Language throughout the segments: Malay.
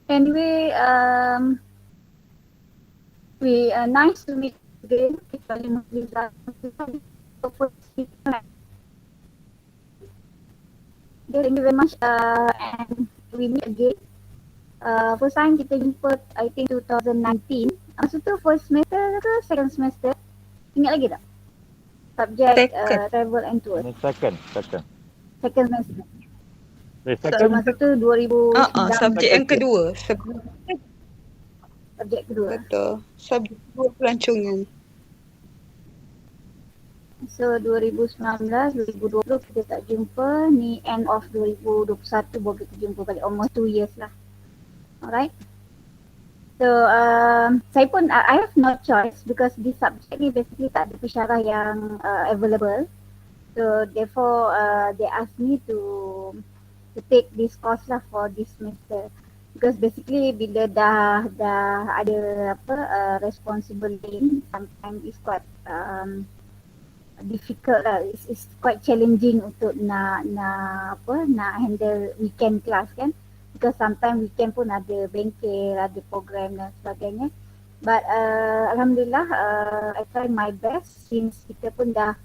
Anyway, we nice to meet again. Kecuali Musliza. Thank you very much. And we meet again. First time kita jumpa, I think 2019. Masa tu first semester ke second semester? Ingat lagi tak? Subjek Second. travel and tour. Second. Second semester. So Second. masa tu 2009. Subjek yang kedua. Subjek kedua. Betul. Subjek kedua pelancongan. So 2019, 2020 kita tak jumpa. Ni end of 2021 baru kita jumpa balik. Almost 2 years lah. Alright. So saya pun I have no choice because this subject ni basically tak ada pensyarah yang available. So therefore they asked me to take this course lah for this semester. Because basically bila dah ada responsibility, sometimes it's quite difficult lah. It's quite challenging untuk nak handle weekend class kan. Because sometimes weekend pun ada bengkel, ada program dan sebagainya. But alhamdulillah I try my best since kita pun dah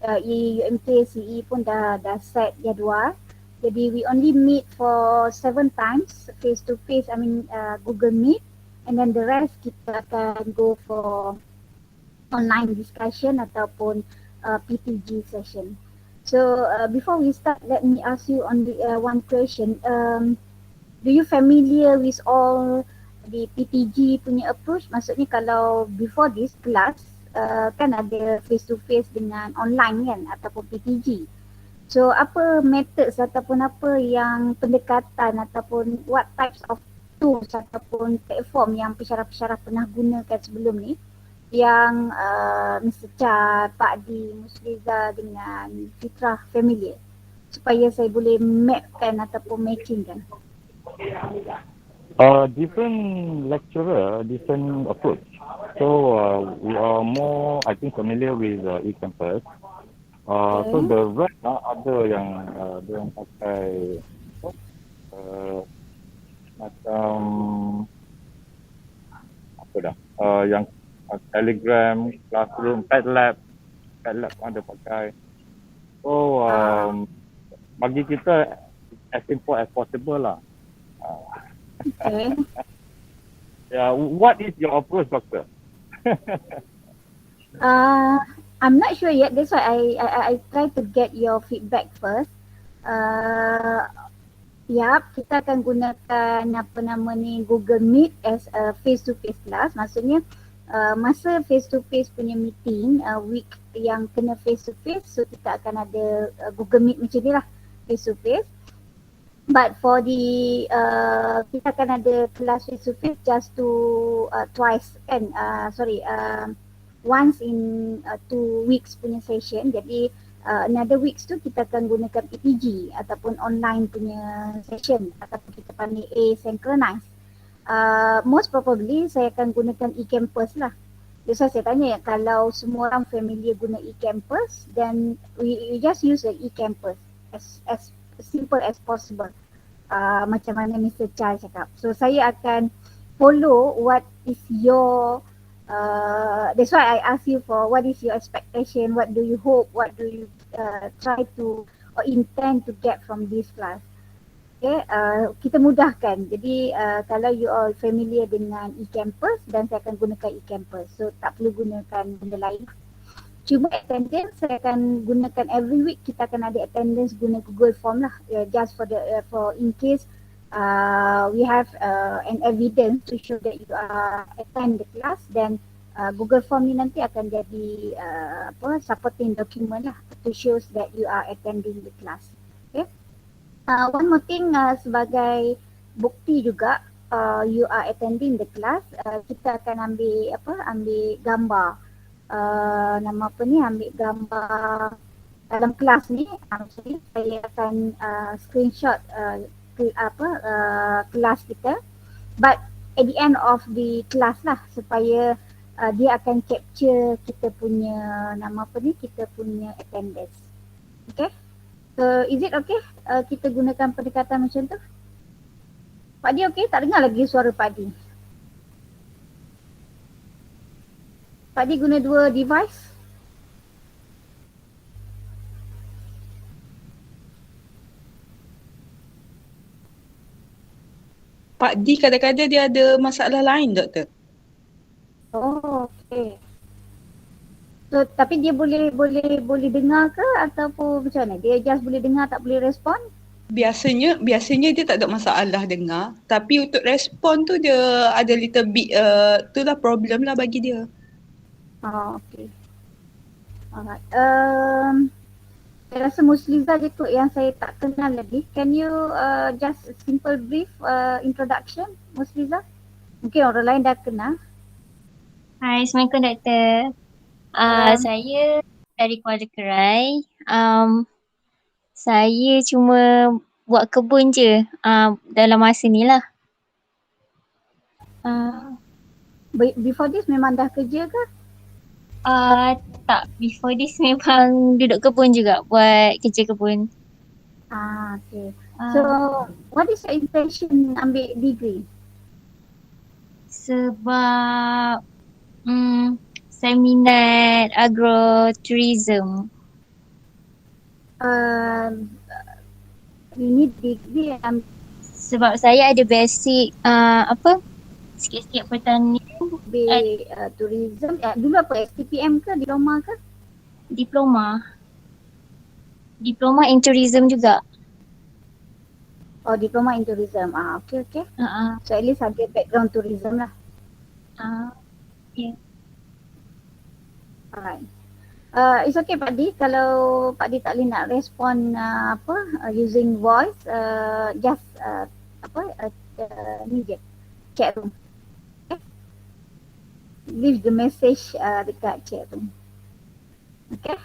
UMK CE pun dah set jadual. Jadi we only meet for 7 times face to face, Google Meet, and then the rest kita akan go for online discussion ataupun PTG session. So before we start, let me ask you on the one question. Do you familiar with all the PTG punya approach? Maksudnya kalau before this class kan ada face to face dengan online kan ataupun PTG. So apa methods ataupun apa yang pendekatan ataupun what types of tools ataupun platform yang pensyarah-pensyarah pernah gunakan sebelum ni yang Mr. Char, Pak Di, Musliza dengan Fitrah familiar supaya saya boleh mapkan ataupun matchingkan. Different lecturer, different approach. So we are more, I think, familiar with eCampus. So the rest ada yang dia yang pakai macam apa dah? Yang Telegram, Classroom, Padlab pun ada pakai. So bagi kita as simple as possible lah. Okay. Yeah, what is your approach, Doctor? I'm not sure yet. That's why I try to get your feedback first. Kita akan gunakan Google Meet as a face-to-face class. Maksudnya masa face-to-face punya meeting, week yang kena face-to-face, so kita akan ada Google Meet macam ni lah, face-to-face. But for the kita akan ada kelas face-to-face just to once in 2 weeks punya session. Jadi another weeks tu kita akan gunakan PPG ataupun online punya session ataupun kita panggil asynchronous. Most probably saya akan gunakan eCampus lah. Jadi saya tanya kalau semua orang familiar guna eCampus, then we just use the eCampus as simple as possible. Macam mana Mr. Char cakap. So saya akan follow what is your that's why I ask you for what is your expectation, what do you hope, what do you try to or intend to get from this class. Okay, kita mudahkan. Jadi kalau you all familiar dengan eCampus, dan saya akan gunakan eCampus. So tak perlu gunakan benda lain. Cuma attendance saya akan gunakan every week, kita akan ada attendance guna Google Form lah, just for in case we have an evidence to show that you are attend the class, then Google Form ni nanti akan jadi supporting document lah to shows that you are attending the class. Okay. One more thing, sebagai bukti juga you are attending the class, kita akan ambil gambar. Ambil gambar dalam kelas ni. Jadi saya akan screenshot kelas kita, but at the end of the class lah, supaya dia akan capture kita punya kita punya attendance. Okay, so is it okay kita gunakan pendekatan macam tu? Pak Di okey? Tak dengar lagi suara Pak Di. Pak Di guna dua device? Pak D kadang-kadang dia ada masalah lain, Doktor. Oh, okey. So, tapi dia boleh dengar ke ataupun macam mana? Dia just boleh dengar, tak boleh respon? Biasanya dia tak ada masalah dengar, tapi untuk respon tu dia ada little bit itulah problem lah bagi dia. Oh, okey. Alright. Saya rasa Musliza je kot yang saya tak kenal lagi. Can you just simple brief introduction, Musliza? Mungkin orang lain dah kenal. Hai, Assalamualaikum Doktor. Salam. Saya dari Kuala Kerai. Saya cuma buat kebun je dalam masa ni lah. Before this memang dah kerja ke? Tak, before this memang duduk kebun juga, buat kerja kebun. Okay. So, what is your intention ambil degree? Sebab saya minat agrotourism. You need degree Sebab saya ada basic sikit-sikit pertanian, ambil tourism. Dulu apa? STPM ke? Diploma ke? diploma in tourism juga. Oh, diploma in tourism. Okay. So, at least ada background tourism lah. Yeah. Alright. It's okay Pak Di, kalau Pak Di tak boleh nak respon using voice, just ni je, chat room. Okay? Leave the message dekat chat room. Okay,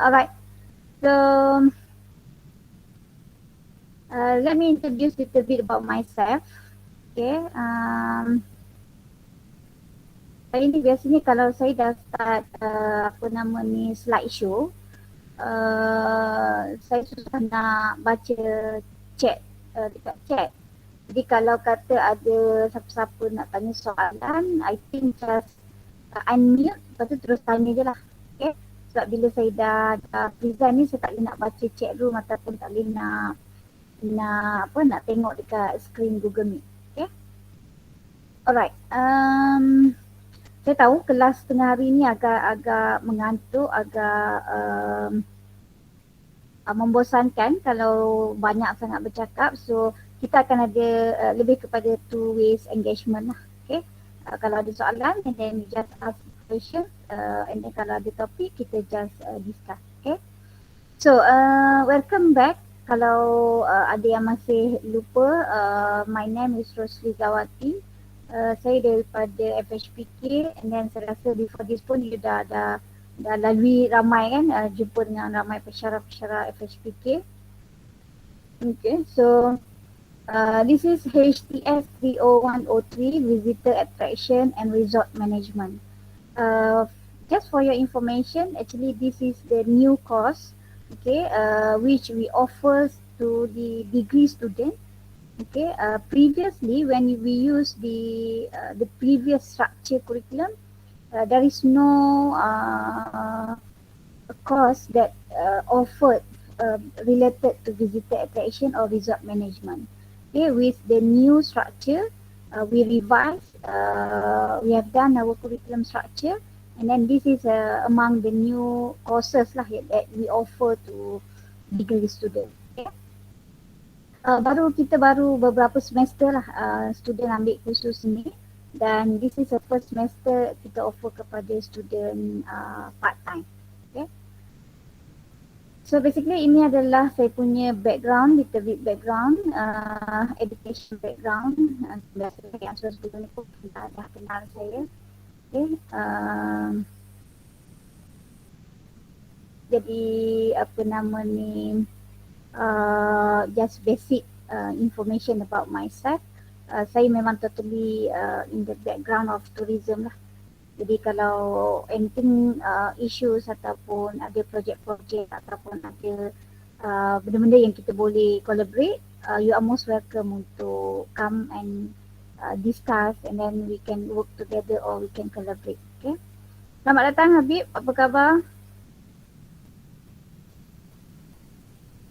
alright. So, let me introduce a little bit about myself. Okay, hari ni biasanya kalau saya dah start slideshow, saya susah nak baca chat dekat chat. Jadi kalau kata ada siapa-siapa nak tanya soalan, I think just unmute, lepas tu terus tanya je lah. Okay, sebab bila saya dah present ni, saya tak boleh nak baca chat room ataupun tak boleh nak tengok dekat screen Google Meet. Okay, alright. Saya tahu kelas tengah hari ni agak mengantuk, agak membosankan kalau banyak sangat bercakap. So kita akan ada lebih kepada two ways engagement lah. Okay, kalau ada soalan and then we just ask questions, and then kalau ada topik kita just discuss. Okay, so welcome back. Kalau ada yang masih lupa, my name is Rosli Zawati. Saya daripada FHPK, and then saya rasa before this pun you dah lalui ramai kan, jumpa dengan ramai pensyarah-pensyarah FHPK. Okay, so this is HTS 30103, Visitor Attraction and Resort Management. Just for your information, actually this is the new course, okay, which we offer to the degree student. Okay, previously when we use the previous structure curriculum, there is no course that offered related to visitor attraction or resort management. Okay, with the new structure, we revised, we have done our curriculum structure, and then this is among the new courses lah that we offer to degree students. Okay. Kita baru beberapa semester lah student ambil kursus ni, dan this is the first semester kita offer kepada student part time. Okay. So basically ini adalah saya punya background, little bit background, education background. Biasanya yang sebelum ni pun dah kenal saya. Okay. Jadi just basic information about myself. Saya memang totally in the background of tourism lah. Jadi kalau anything issues ataupun ada projek-projek ataupun ada benda-benda yang kita boleh collaborate, you are most welcome untuk come and discuss, and then we can work together or we can collaborate. Okay. Selamat datang Habib, apa khabar?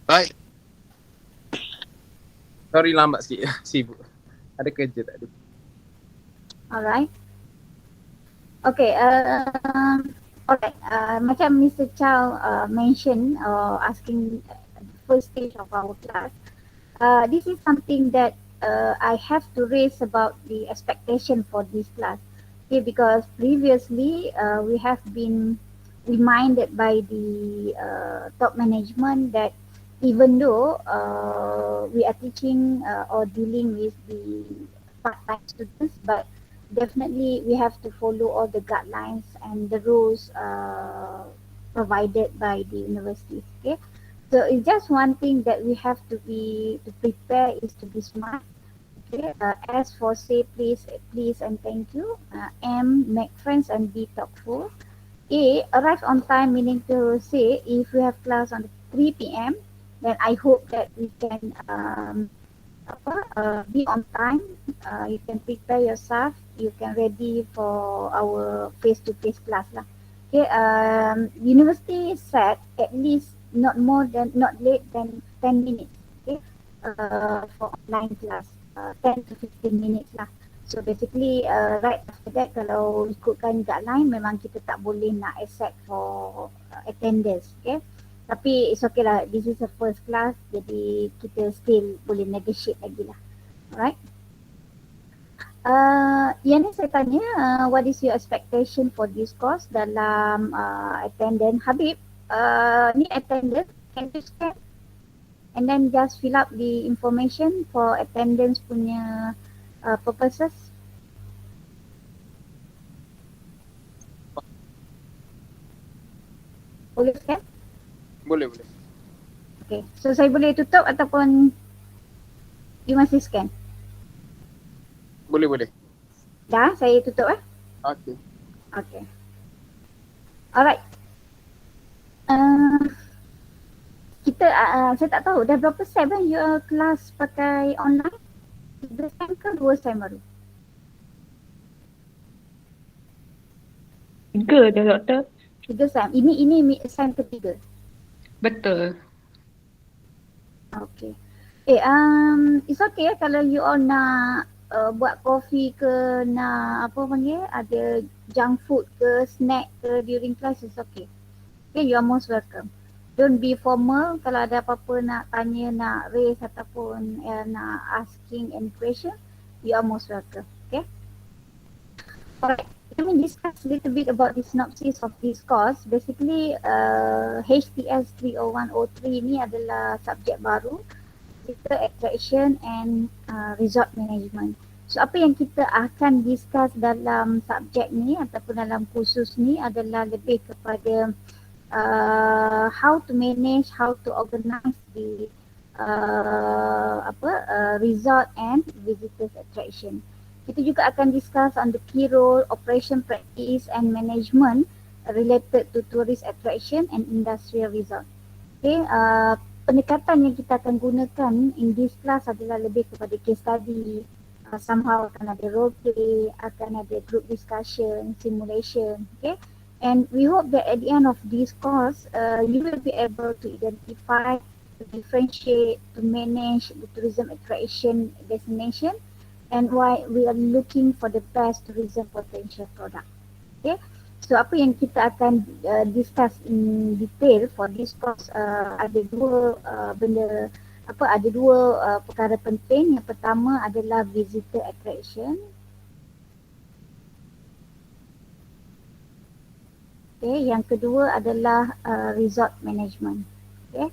Baik. Sorry lambat sikit. Sibuk. Ada kerja tadi. Alright. Okay. Alright. Macam Mr. Chow mentioned asking the first stage of our class. This is something that I have to raise about the expectation for this class. Okay, because previously we have been reminded by the top management that even though we are teaching or dealing with the part-time students, but definitely we have to follow all the guidelines and the rules provided by the universities. Okay, so it's just one thing that we have to prepare is to be smart. Okay, S for say please and thank you. M, make friends and be thoughtful. A, arrive on time, meaning to say if we have class on 3 p.m. then I hope that we can be on time. You can prepare yourself. You can ready for our face-to-face class lah. Okay, university said at least not late than 10 minutes. Okay, for online class. 10 to 15 minutes lah. So basically right after that kalau ikutkan guideline memang kita tak boleh nak accept for attendance. Okay. Tapi it's okay lah. This is a first class jadi kita still boleh negotiate lagi lah. Alright. Yang ni saya tanya what is your expectation for this course dalam attendance. Habib, ni attendance can you scan? And then just fill up the information for attendance punya purposes. Boleh scan? Boleh. Okay, so saya boleh tutup ataupun you masih scan? Boleh. Dah, saya tutup Okay. Okay. Alright. Kita, saya tak tahu dah berapa sem your kelas pakai online? 3 sem ke 2 sem baru? 3 dah doktor. 3 sem. Ini sem ketiga. Betul. Okay. It's okay kalau you all nak buat kopi ke, nak apa panggil, ada junk food ke, snack ke during class, it's okay. Okay, you are most welcome. Don't be formal. Kalau ada apa-apa nak tanya, nak raise ataupun nak asking any question, you are most welcome. Okay. Alright. Let me discuss a little bit about the synopsis of this course. Basically, HTS 30103 ni adalah subjek baru, Visitor Attraction and Resort Management. So apa yang kita akan discuss dalam subjek ni ataupun dalam kursus ni adalah lebih kepada how to manage, how to organize the resort and visitors attraction. Kita juga akan discuss on the key role, operation practice and management related to tourist attraction and industrial resort. Okay, pendekatan yang kita akan gunakan in this class adalah lebih kepada case study, somehow akan ada role play, akan ada group discussion, simulation. Okay. And we hope that at the end of this course, you will be able to identify, to differentiate, to manage the tourism attraction destination, and why we are looking for the best tourism potential product. Okay, so apa yang kita akan discuss in detail for this course, ada dua perkara penting. Yang pertama adalah visitor attraction. Okay, yang kedua adalah resort management. Okay,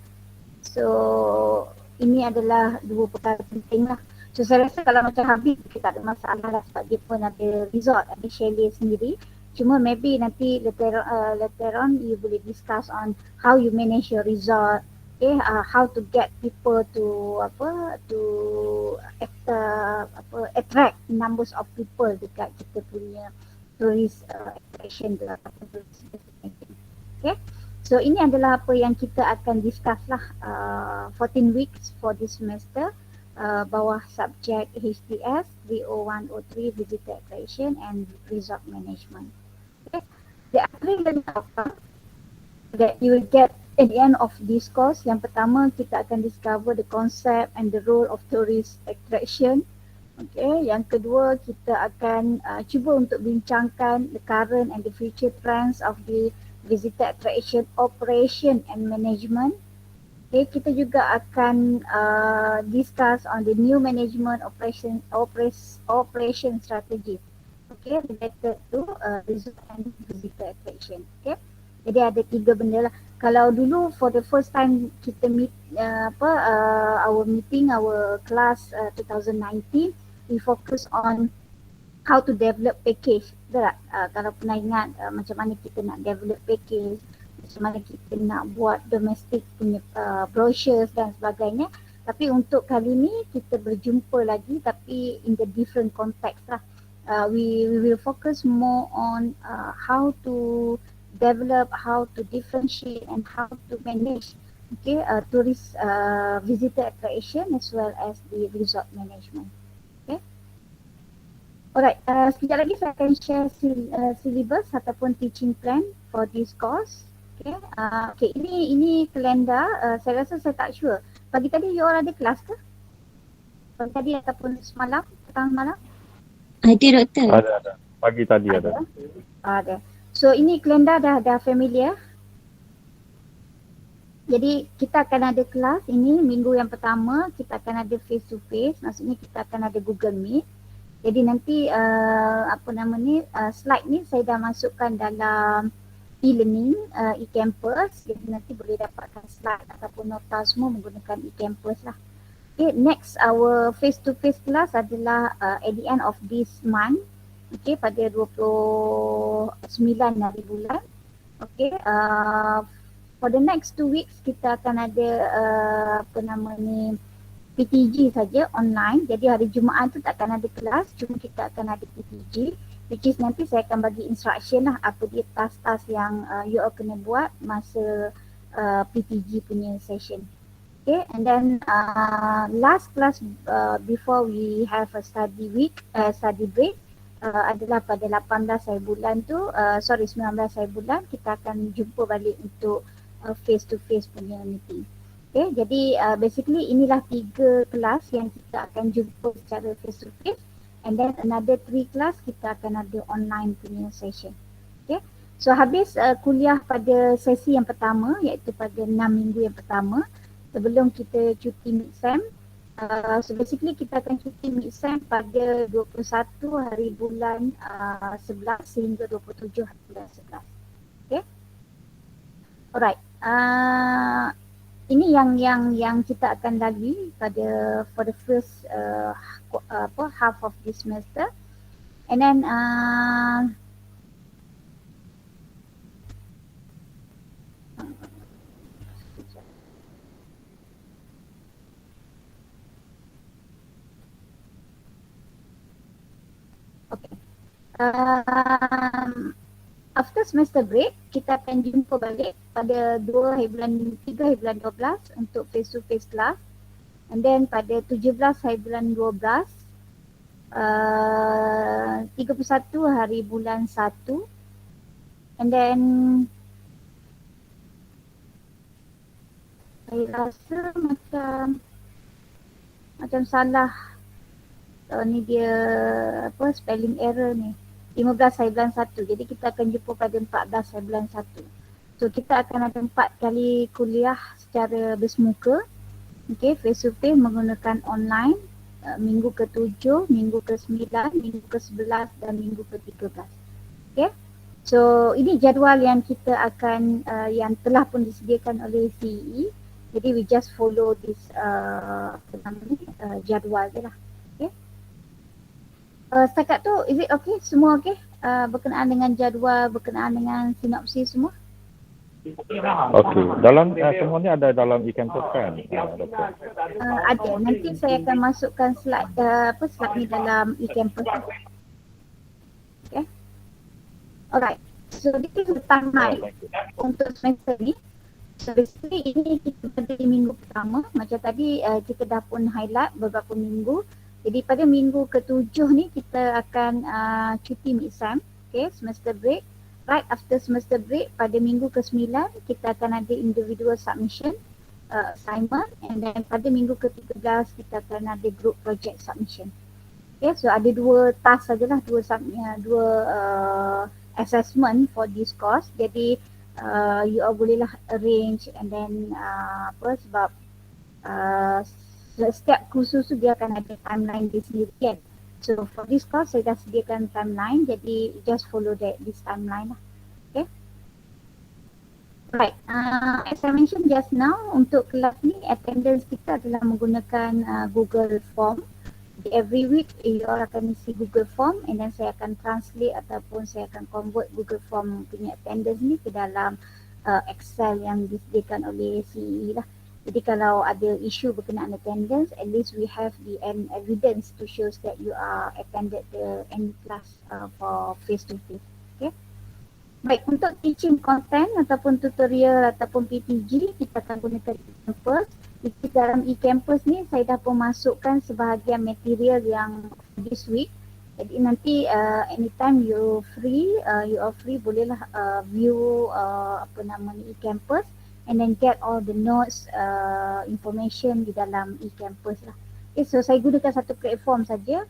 so ini adalah dua perkara penting lah. So saya rasa kalau macam Habib kita tak ada masalah lah sebab dia pun ada resort, ada chalet sendiri. Cuma maybe nanti later on you boleh discuss on how you manage your resort. Okay, how to get people to attract numbers of people dekat kita punya tourist attraction tu ataupun tourist destination. Okay, so ini adalah apa yang kita akan discuss lah 14 weeks for this semester. bawah subjek HDS 30103 Visitor Attraction and Resort Management. Okay. There are 3 learning outcomes that you will get at the end of this course. Yang pertama, kita akan discover the concept and the role of tourist attraction. Okay. Yang kedua, kita akan cuba untuk bincangkan the current and the future trends of the visitor attraction operation and management. Okay, kita juga akan discuss on the new management operation strategy. Okay, related to resort and visitor attraction. Okay, jadi ada 3 benda lah. Kalau dulu for the first time kita meet our meeting, our class 2019, we focus on how to develop package. Betul tak? Kalau pernah ingat macam mana kita nak develop package, macam mana kita nak buat domestic punya brochures dan sebagainya. Tapi untuk kali ni kita berjumpa lagi tapi in the different context lah. We will focus more on how to develop, how to differentiate and how to manage tourist visitor attraction as well as the resort management. Okay. Alright, sekejap lagi saya akan share syllabus ataupun teaching plan for this course. Okay, ini kalender. Saya rasa saya tak sure. Pagi tadi you all ada kelas ke? Pagi tadi ataupun semalam, petang malam? Ada doktor. Ada. Pagi tadi ada. Ada. So ini kalender dah familiar. Jadi kita akan ada kelas ini minggu yang pertama, kita akan ada face to face. Maksudnya kita akan ada Google Meet. Jadi nanti slide ni saya dah masukkan dalam e-learning, e-campus. Jadi nanti boleh dapatkan slide ataupun nota semua menggunakan e-campus lah. Okay, next our face-to-face class adalah at the end of this month. Okay, pada 29 hari bulan. Okay, for the next 2 weeks kita akan ada PTG saja online. Jadi hari Jumaat tu tak akan ada kelas, cuma kita akan ada PTG. Which is nanti saya akan bagi instruction lah apa dia task-task yang you all kena buat masa PTG punya session. Okay, and then last class before we have a study break adalah pada 18 hari bulan tu, 19 hari bulan kita akan jumpa balik untuk face to face punya meeting. Okay, jadi basically inilah 3 kelas yang kita akan jumpa secara face to face. And then another 3 class kita akan ada online punya session. Okay. So habis kuliah pada sesi yang pertama iaitu pada 6 minggu yang pertama sebelum kita cuti mid-sem. So basically kita akan cuti mid-sem pada 21 hari bulan 11 sehingga 27 hari bulan 11. Okay. Alright. Ini yang kita akan lagi pada for the first half of this semester, and then okay. After semester break, kita akan jumpa balik pada 3 hari bulan 12 untuk face to face class. And then pada 17 hari bulan 12, 31 hari bulan 1. And then saya rasa macam salah. Ni dia spelling error ni. 15 hari bulan 1. Jadi kita akan jumpa pada 14 hari bulan 1. So kita akan ada 4 kali kuliah secara bersemuka. Okay, face to face menggunakan online. Minggu ke-7, minggu ke-9, minggu ke-11 dan minggu ke-13. Okay. So ini jadual yang kita akan yang telah pun disediakan oleh CEE. Jadi we just follow this jadual je lah. Setakat tu, is it okay? Semua okay? Berkenaan dengan jadual, berkenaan dengan sinopsis semua? Okey. Dalam semua ni ada dalam e-campus kan? Doktor? Ada. Nanti saya akan masukkan slide slide ni dalam e-campus. Okay. Alright. So this is the timeline untuk semester ni. So basically ini kita pada minggu pertama, macam tadi kita dah pun highlight beberapa minggu. Jadi pada minggu ke-7 ni kita akan cuti mid-sem, okay, semester break. Right after semester break pada minggu ke-9 kita akan ada individual submission assignment, and then pada minggu ke-13 kita akan ada group project submission. Okay, so ada dua task sajalah, dua assessment for this course. Jadi you all bolehlah arrange and then sebab setiap kursus tu dia akan ada timeline dia sendiri kan. So for this course saya dah sediakan timeline, jadi just follow this timeline lah. Okay. Right, as I mentioned just now, untuk kelas ni attendance kita adalah menggunakan Google Form. Jadi every week you all akan isi Google Form, and then saya akan translate ataupun saya akan convert Google Form punya attendance ni ke dalam Excel yang disediakan oleh CE lah. Jadi kalau ada isu berkenaan attendance, at least we have the evidence to show that you are attended the any class for face to face. Okay. Baik, untuk teaching content ataupun tutorial ataupun PTG kita akan gunakan e-campus. Di dalam e-campus ni saya dah pun masukkan sebahagian material yang this week. Jadi nanti anytime you are free bolehlah view e-campus and then get all the notes, information di dalam e-campus lah. Okay, so saya gunakan satu platform saja.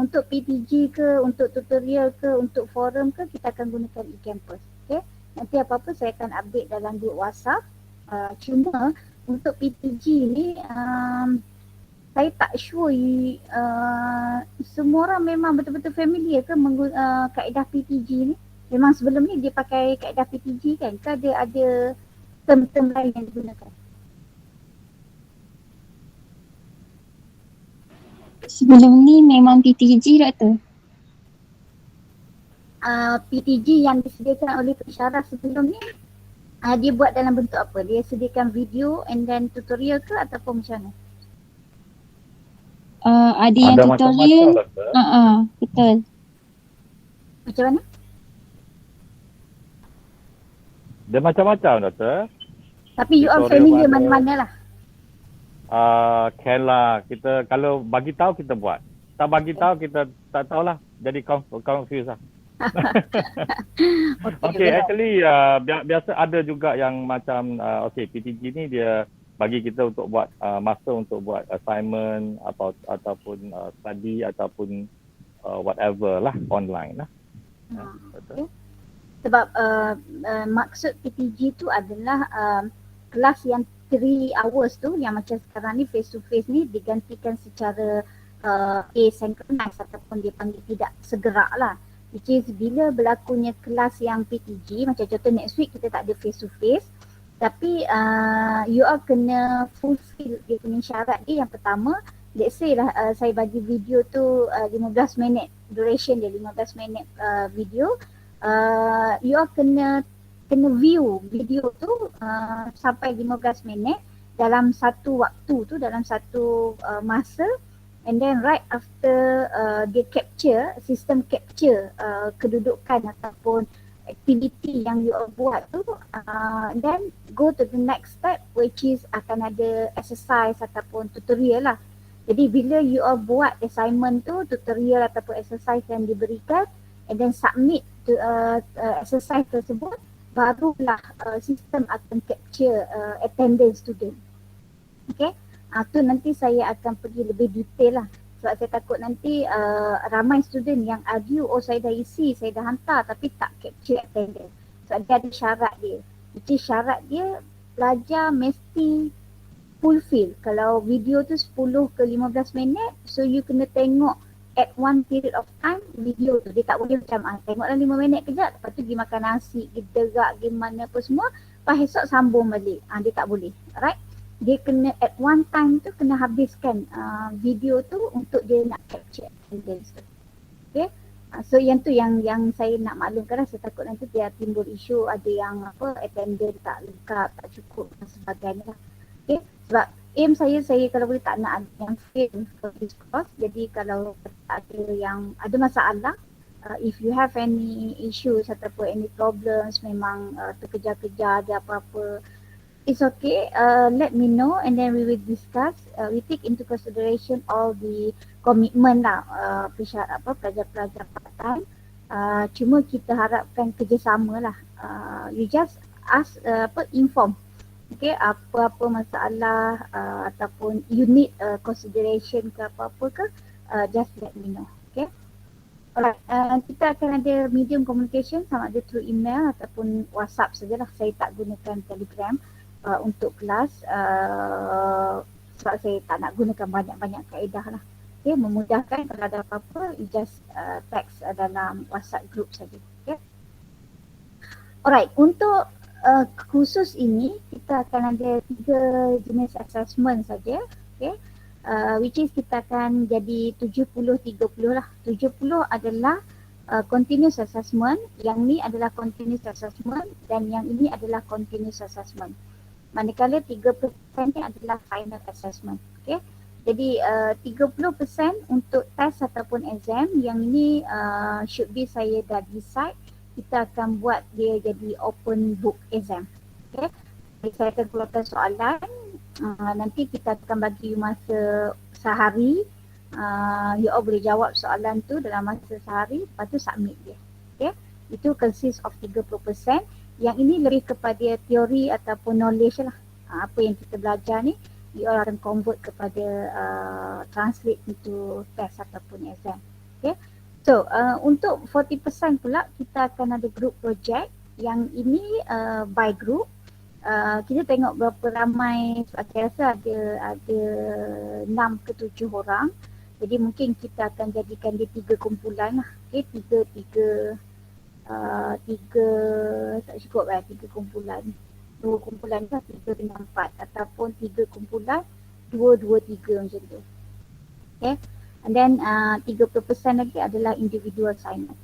Untuk PTG ke, untuk tutorial ke, untuk forum ke, kita akan gunakan e-campus. Okay, nanti apa-apa saya akan update dalam grup WhatsApp. Cuma untuk PTG ni saya tak sure semua orang memang betul-betul familiar ke kaedah PTG ni. Memang sebelum ni dia pakai kaedah PTG kan? Ke ada term-term lain yang digunakan? Sebelum ni memang PTG Doktor. PTG yang disediakan oleh pensyarah sebelum ni dia buat dalam bentuk apa? Dia sediakan video and then tutorial ke ataupun macam mana? Ada yang tutorial. Betul. Macam mana? Dia macam-macam Doktor. Tapi you all Tutorial familiar ada. mana-mana lah. Can lah, kita kalau bagi tahu kita buat. Tak bagi tahu kita tak tahulah. Jadi confused lah. Okay, actually biasa ada juga yang macam PTG ni dia bagi kita untuk buat masa untuk buat assignment ataupun study ataupun whatever lah online lah. Okay. Sebab maksud PTG tu adalah kelas yang 3 hours tu yang macam sekarang ni face to face ni digantikan secara asynchronous ataupun dia panggil tidak segerak lah. Which is bila berlakunya kelas yang PTG, macam contoh next week kita tak ada face to face, tapi you all kena fulfill dia punya syarat dia. Yang pertama, let's say lah saya bagi video tu 15 minit duration dia, 15 minit video, you all kena view video tu sampai 15 minit dalam satu waktu tu, dalam satu masa. And then right after dia capture, sistem capture kedudukan ataupun aktiviti yang you all buat tu, then go to the next step, which is akan ada exercise ataupun tutorial lah. Jadi bila you all buat assignment tu, tutorial ataupun exercise yang diberikan, and then submit to exercise tersebut, barulah sistem akan capture attendance student. Okay. Tu nanti saya akan pergi lebih detail lah. Sebab saya takut nanti ramai student yang argue, oh saya dah isi, saya dah hantar tapi tak capture attendance. Sebab dia ada syarat dia. Jadi syarat dia pelajar mesti fulfill. Kalau video tu 10 ke 15 minit, so you kena tengok at one period of time video tu. Dia tak boleh macam tengoklah 5 minit kejap, lepas tu pergi makan nasi, pergi derak, pergi mana apa semua, lepas esok sambung balik. Dia tak boleh. Alright? Dia kena at one time tu kena habiskan video tu untuk dia nak capture attendance tu. Okay. So yang tu yang saya nak maklumkan lah. Saya takut nanti dia timbul isu ada yang attendance tak lengkap, tak cukup dan sebagainya lah. Okay. Sebab aim saya kalau boleh tak nak ada yang fail for this course. Jadi kalau ada yang ada masalah, if you have any issues ataupun any problems, memang terkejar-kejar ada apa-apa it's okay. Let me know and then we will discuss. We take into consideration all the commitment lah, pelajar-pelajar part-time. Cuma kita harapkan kerjasama lah. You just ask, inform. Okay, apa-apa masalah ataupun you need consideration ke apa-apa ke, just let me know. Okay. Alright, kita akan ada medium communication sama ada through email ataupun WhatsApp sajalah. Saya tak gunakan Telegram untuk kelas sebab saya tak nak gunakan banyak-banyak kaedah lah. Okay, memudahkan kalau ada apa-apa, you just text dalam WhatsApp group saja. Okay. Alright, untuk khusus ini kita akan ada 3 jenis assessment saja. Okay. Which is kita akan jadi 70-30 lah. 70 adalah continuous assessment, yang ni adalah continuous assessment dan yang ini adalah continuous assessment. Manakala 30% ni adalah final assessment. Okay. Jadi 30% untuk test ataupun exam, yang ini should be saya dah decide kita akan buat dia jadi open book exam. Okay. Jadi saya akan keluarkan soalan. Nanti kita akan bagi masa sehari. You all boleh jawab soalan tu dalam masa sehari, lepas tu submit dia. Okay. Itu consist of 30%. Yang ini lebih kepada teori ataupun knowledge lah. Apa yang kita belajar ni, you all akan convert kepada translate into test ataupun exam. Okay. So untuk 40% pula kita akan ada group project. Yang ini by group. Kita tengok berapa ramai, saya rasa ada 6 ke 7 orang. Jadi mungkin kita akan jadikan dia 3 kumpulan lah. Okay, tiga tak cukup lah, 3 kumpulan. 2 kumpulan lah, 3 dengan 4 ataupun 3 kumpulan 2, 2, 3 macam tu. Okay. And then 30% lagi adalah individual assignment.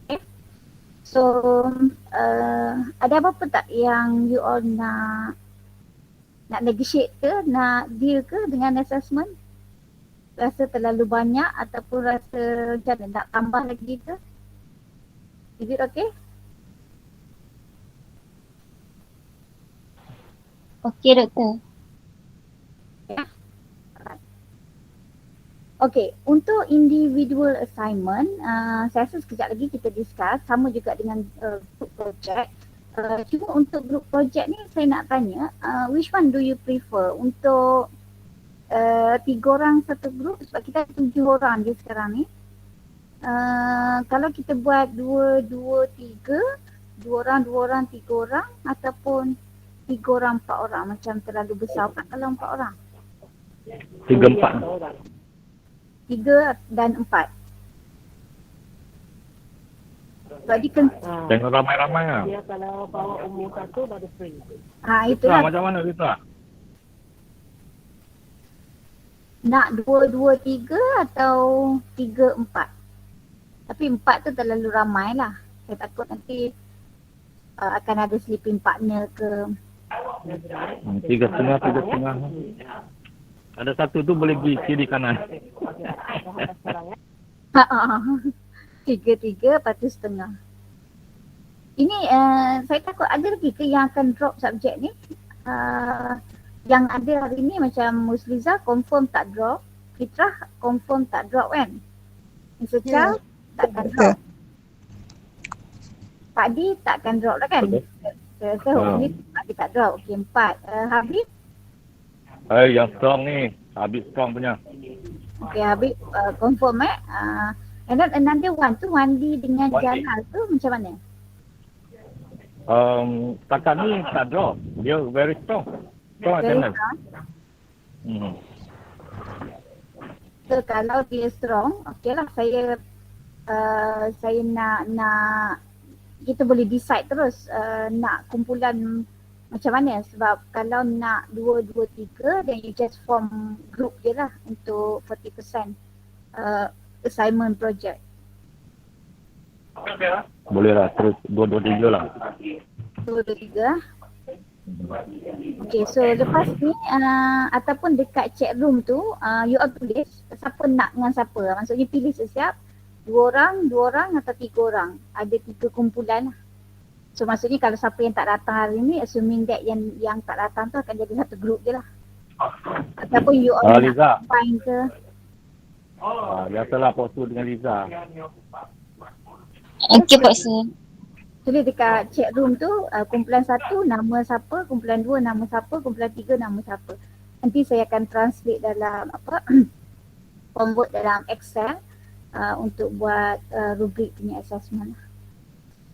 Okay. So ada apa-apa tak yang you all nak negotiate ke, nak deal ke dengan assessment? Rasa terlalu banyak ataupun rasa macam mana, nak tambah lagi ke? Is it okay? Okey doktor. Okay, untuk individual assignment, saya rasa sekejap lagi kita discuss, sama juga dengan group project. Cuma untuk group project ni saya nak tanya, which one do you prefer? Untuk 3 orang satu group, sebab kita ada 7 orang je sekarang ni. Kalau kita buat 2, 2, 3, 2 orang, 2 orang, 3 orang ataupun 3 orang, 4 orang, macam terlalu besar tak kalau 4 orang? 3-4. 3 dan 4. Sebab dia kan Tengok ramai-ramai lah. Dia kalau bawa umur satu baru free. itulah. Macam mana kita? Nak 2, 2, 3 atau 3, 4. Tapi 4 tu terlalu ramai lah. Saya takut nanti akan ada sleeping partner ke. 3,5. Ada satu tu boleh pergi kiri kanan. 3, lepas tu setengah. Ini saya takut ada lagi ke yang akan drop subjek ni. Yang ada hari ni macam Musliza confirm tak drop. Fitrah confirm tak drop kan. Mr. Chow takkan drop. Pak Di takkan drop lah kan. Saya rasa hopefully Pak Di tak drop. Okay, 4. Habib? Yang strong ni. Habis strong punya. Okay, Habib confirm and then another one tu Wandi dengan Jalal tu macam mana? Setakat ni tak drop. Dia very strong. Strong Very attendance. strong. So kalau dia strong, okey lah saya nak kita boleh decide terus nak kumpulan macam mana, sebab kalau nak 2, 2, 3 then you just form group je lah untuk 40% assignment project. Boleh lah. Terus 2, 2, 3 lah. 2, 2, 3. Okay, so lepas ni ataupun dekat chat room tu you all tulis siapa nak dengan siapa. Maksudnya pilih sesiap 2 orang, 2 orang atau 3 orang. Ada 3 kumpulan lah. So maksudnya kalau siapa yang tak datang hari ni, assuming that yang tak datang tu akan jadi satu group je lah. Ataupun you all nak Liza. combine ke. Biasalah Pak Su dengan Liza. Okey Pak Su. Tulis dekat chat room tu, kumpulan 1 nama siapa, kumpulan 2 nama siapa, kumpulan 3 nama siapa. Nanti saya akan translate dalam convert dalam Excel untuk buat rubrik punya assessment.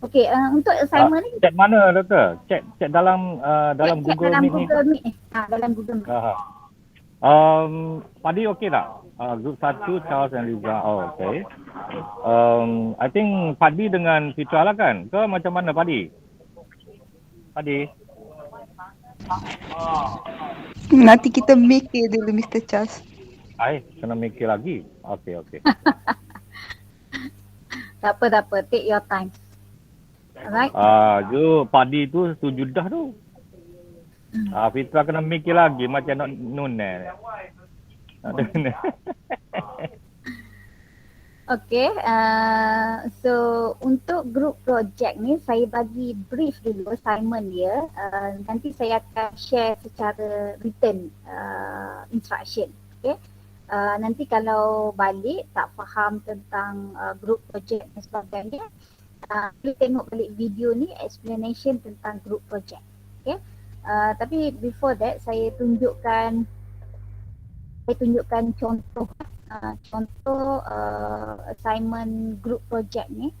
Okey, untuk assignment ni Chat mana doktor? Chat dalam chat Google dalam Meet ni. Google Meet ni. Dalam Google Meet. Padi okey tak? Group 1 Charles and Liza. Okay. I think Padi dengan Fitra lah kan? Ke macam mana Padi? Padi? Nanti kita mikir dulu Mr. Charles. Kena mikir lagi. Okay. Tak apa. Take your time. Alright. Padi tu setuju dah tu. Fitra kena mikir lagi macam nak nun. Okay, so untuk group project ni saya bagi brief dulu assignment dia. Nanti saya akan share secara written instruction. Okay, nanti kalau balik tak faham tentang group project dan sebagainya, boleh tengok balik video ni explanation tentang group project. Okay, tapi before that saya tunjukkan contoh assignment group project ni.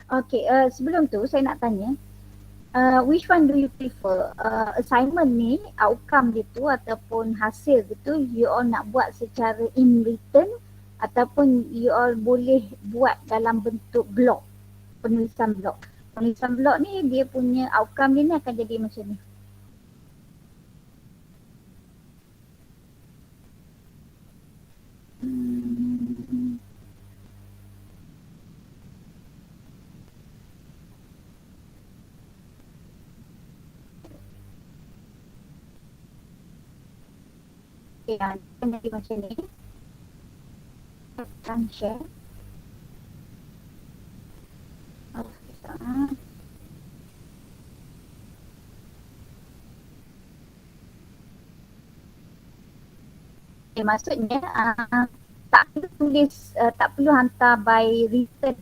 Okay, sebelum tu saya nak tanya, which one do you prefer? Assignment ni, outcome dia tu ataupun hasil dia tu you all nak buat secara in written ataupun you all boleh buat dalam bentuk blog, penulisan blog. Penulisan blog ni dia punya outcome dia ni akan jadi macam ni. Okay, akan jadi macam ni. Akan share. Okay, maksudnya tak perlu tulis, tak perlu hantar by written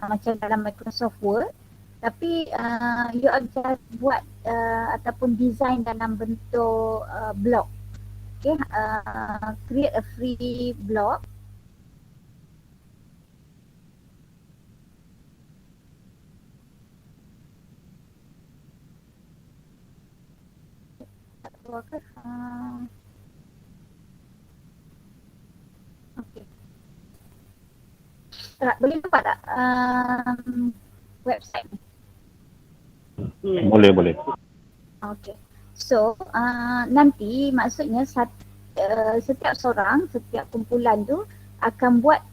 macam dalam Microsoft Word, tapi you all just buat ataupun design dalam bentuk blog. Okay, create a free blog. Okay. Boleh nampak tak website ni? Boleh. Okay. So nanti maksudnya setiap kumpulan tu akan buat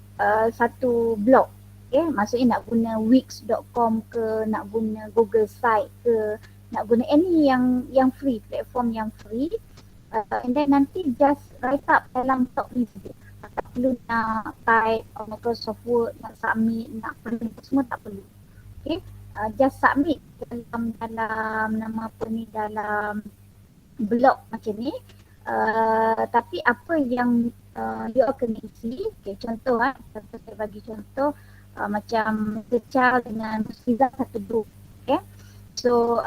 satu blog. Okay, maksudnya nak guna wix.com ke, nak guna Google Site ke, nak guna any yang free, platform yang free, and then nanti just write up dalam top list dia. Tak perlu nak type Microsoft Word, nak submit, nak print semua tak perlu. Okay, just submit dalam nama apa ni, dalam blog macam ni. Tapi apa yang you all kena isi, okay, contoh saya bagi contoh macam Secar dengan Musliza satu group. Okay, so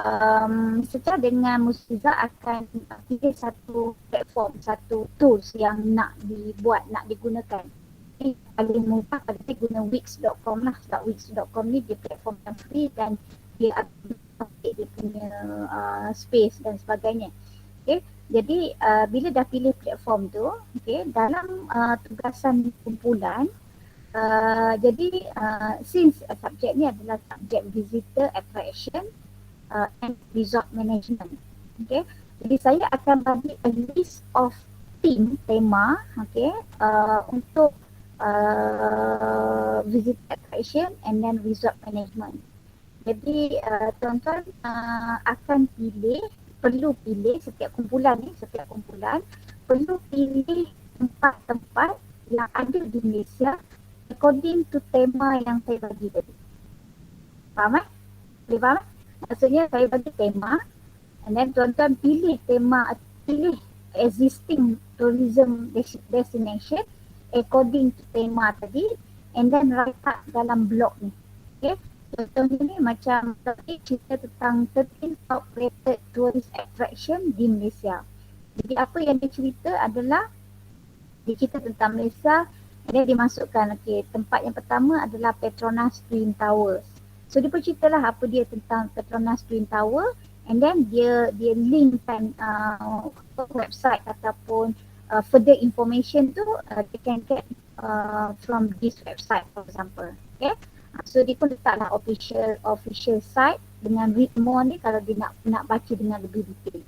Secar dengan Musliza akan pilih satu platform, satu tools yang nak dibuat, nak digunakan. Okay, paling mudah pada saya guna wix.com lah, sebab wix.com ni dia platform yang free dan dia akan dia punya space dan sebagainya. Okay, jadi bila dah pilih platform tu, okay, dalam tugasan kumpulan, jadi since subjek ni adalah subjek visitor attraction and resort management, okay, jadi saya akan bagi a list of tema, okay, untuk visitor attraction and then resort management. Jadi tuan-tuan akan pilih perlu pilih setiap kumpulan perlu pilih tempat-tempat yang ada di Malaysia according to tema yang saya bagi tadi. Faham? Boleh faham? Maksudnya saya bagi tema and then tuan-tuan pilih existing tourism destination according to tema tadi and then write up dalam blog ni. Okay? Contohnya ni macam tadi cerita tentang 13 top rated tourist attraction di Malaysia. Jadi apa yang dia cerita adalah dia cerita tentang Malaysia and then dia masukkan tempat yang pertama adalah Petronas Twin Towers. So dia berceritalah apa dia tentang Petronas Twin Tower and then dia linkkan website ataupun further information tu they can get from this website for example. Okay? So dia pun letaklah official site dengan read more ni kalau dia nak baca dengan lebih detail.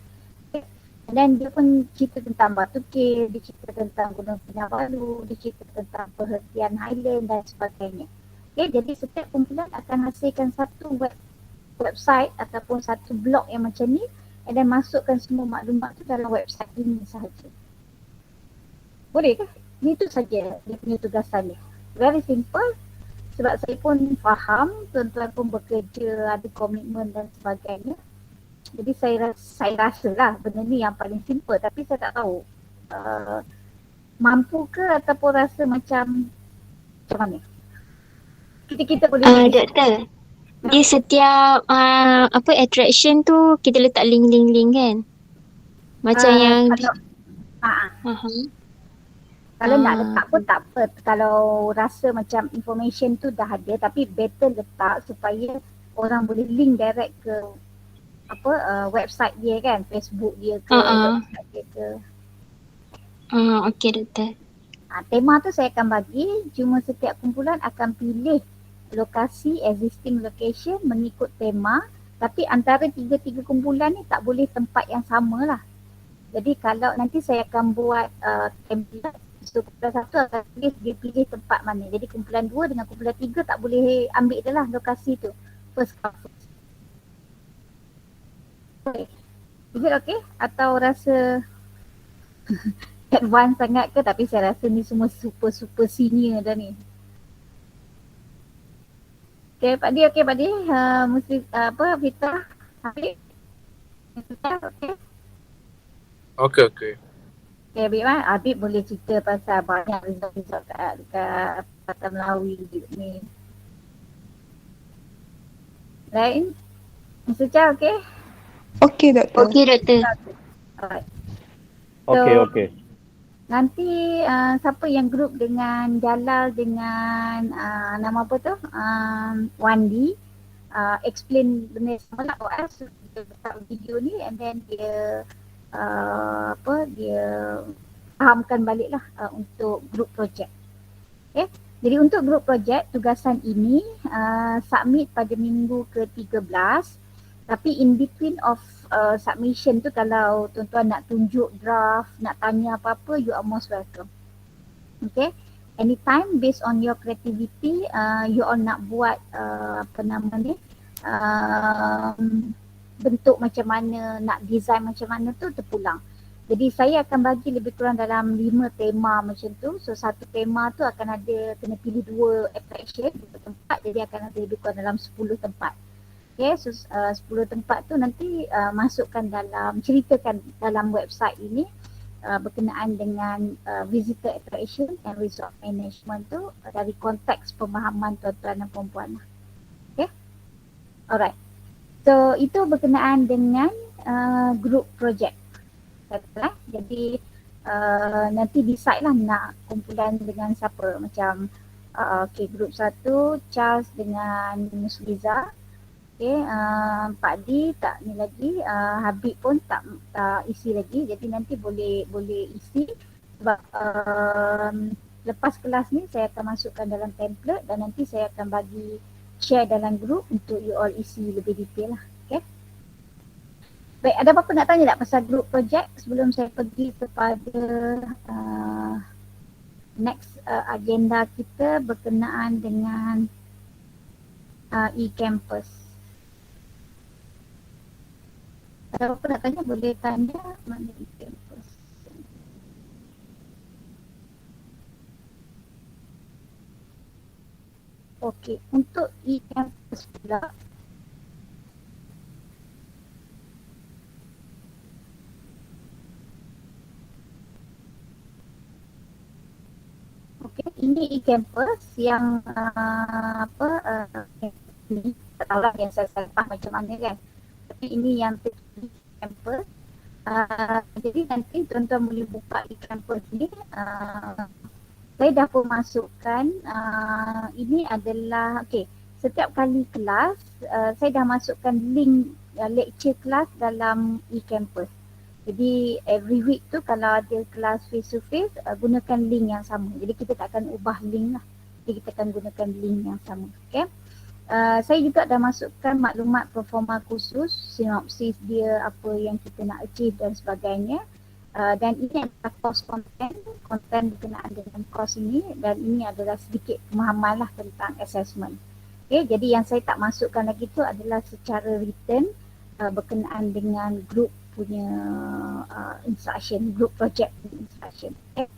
Okay. And then dia pun cerita tentang Batu Kil, dia cerita tentang Gunung Kinabalu, dia cerita tentang Perhentian Highland dan sebagainya. Okay, jadi setiap kumpulan akan hasilkan satu website ataupun satu blog yang macam ni and then masukkan semua maklumat tu dalam website ini sahaja. Boleh ke? Itu saja dia punya tugasan dia. Very simple. Sebab saya pun faham tuan-tuan pun bekerja, ada komitmen dan sebagainya. Jadi saya rasa lah benda ni yang paling simple tapi saya tak tahu mampu ke ataupun rasa macam mana. Kita boleh Doktor, di setiap attraction tu kita letak link kan? Macam yang kalau nak letak pun tak apa. Kalau rasa macam information tu dah ada tapi better letak supaya orang boleh link direct ke website dia kan, Facebook dia ke, website dia ke. Okey doktor. Tema tu saya akan bagi, cuma setiap kumpulan akan pilih lokasi, existing location mengikut tema, tapi antara tiga kumpulan ni tak boleh tempat yang sama lah. Jadi kalau nanti saya akan buat template, so kumpulan satu akan dia pilih tempat mana. Jadi kumpulan 2 dengan kumpulan 3 tak boleh ambil je lah lokasi tu. First come first. Okay. Is it okay? Atau rasa advance sangat ke? Tapi saya rasa ni semua super senior dah ni. Okay Pak Di, mesti Fitah, Habib. Okay. Okay. Okay Habib Habib boleh cerita pasal banyak resort dekat Patah Melawi ni. Lain? Mr. Chow, okay? Okey doktor. Okey doktor. Alright. Okay. Nanti siapa yang group dengan Jalal dengan nama apa tu? Wandi explain benda sama lah OS. Dia letak video ni and then dia dia fahamkan balik lah untuk group project. Okay. Jadi untuk group project tugasan ini submit pada minggu ke-13. Tapi in between of submission tu kalau tuan-tuan nak tunjuk draft, nak tanya apa-apa, you are most welcome. Okay. Anytime based on your creativity, you all nak buat bentuk macam mana, nak design macam mana tu terpulang. Jadi saya akan bagi lebih kurang dalam 5 tema macam tu. So satu tema tu akan ada, kena pilih 2 attraction, 2 tempat, jadi akan ada lebih kurang dalam 10 tempat. Okay, so 10 tempat tu nanti ceritakan dalam website ini berkenaan dengan visitor attraction and resort management tu dari konteks pemahaman tuan-tuan dan puan-puan. Okay, alright. So itu berkenaan dengan group project. Jadi nanti decide lah nak kumpulan dengan siapa. Macam group 1 Charles dengan Musliza. Okay, Pak Di tak ni lagi, Habib pun tak isi lagi, jadi nanti boleh isi sebab lepas kelas ni saya akan masukkan dalam template dan nanti saya akan bagi share dalam group untuk you all isi lebih detail lah. Okay. Baik, ada apa-apa nak tanya tak pasal group project sebelum saya pergi kepada next agenda kita berkenaan dengan e-campus. Kalau apa nak tanya boleh tanya mana e-campus. Okey, untuk e-campus pula okey, ini e-campus yang ni tak tahu lah yang saya faham macam mana kan. Tapi ini yang e-campus. Jadi nanti tuan-tuan boleh buka e-campus ni. Saya dah pun masukkan ini adalah setiap kali kelas saya dah masukkan link lecture kelas dalam e-campus. Jadi every week tu kalau ada kelas face to face gunakan link yang sama. Jadi kita tak akan ubah link lah. Jadi kita akan gunakan link yang sama. Okay. Saya juga dah masukkan maklumat performa khusus, sinopsis dia, apa yang kita nak achieve dan sebagainya. Dan ini adalah course konten berkenaan dengan course ini, dan ini adalah sedikit pemahaman lah tentang assessment. Okay, jadi yang saya tak masukkan lagi tu adalah secara written berkenaan dengan group punya instruction, group project instruction. Okay.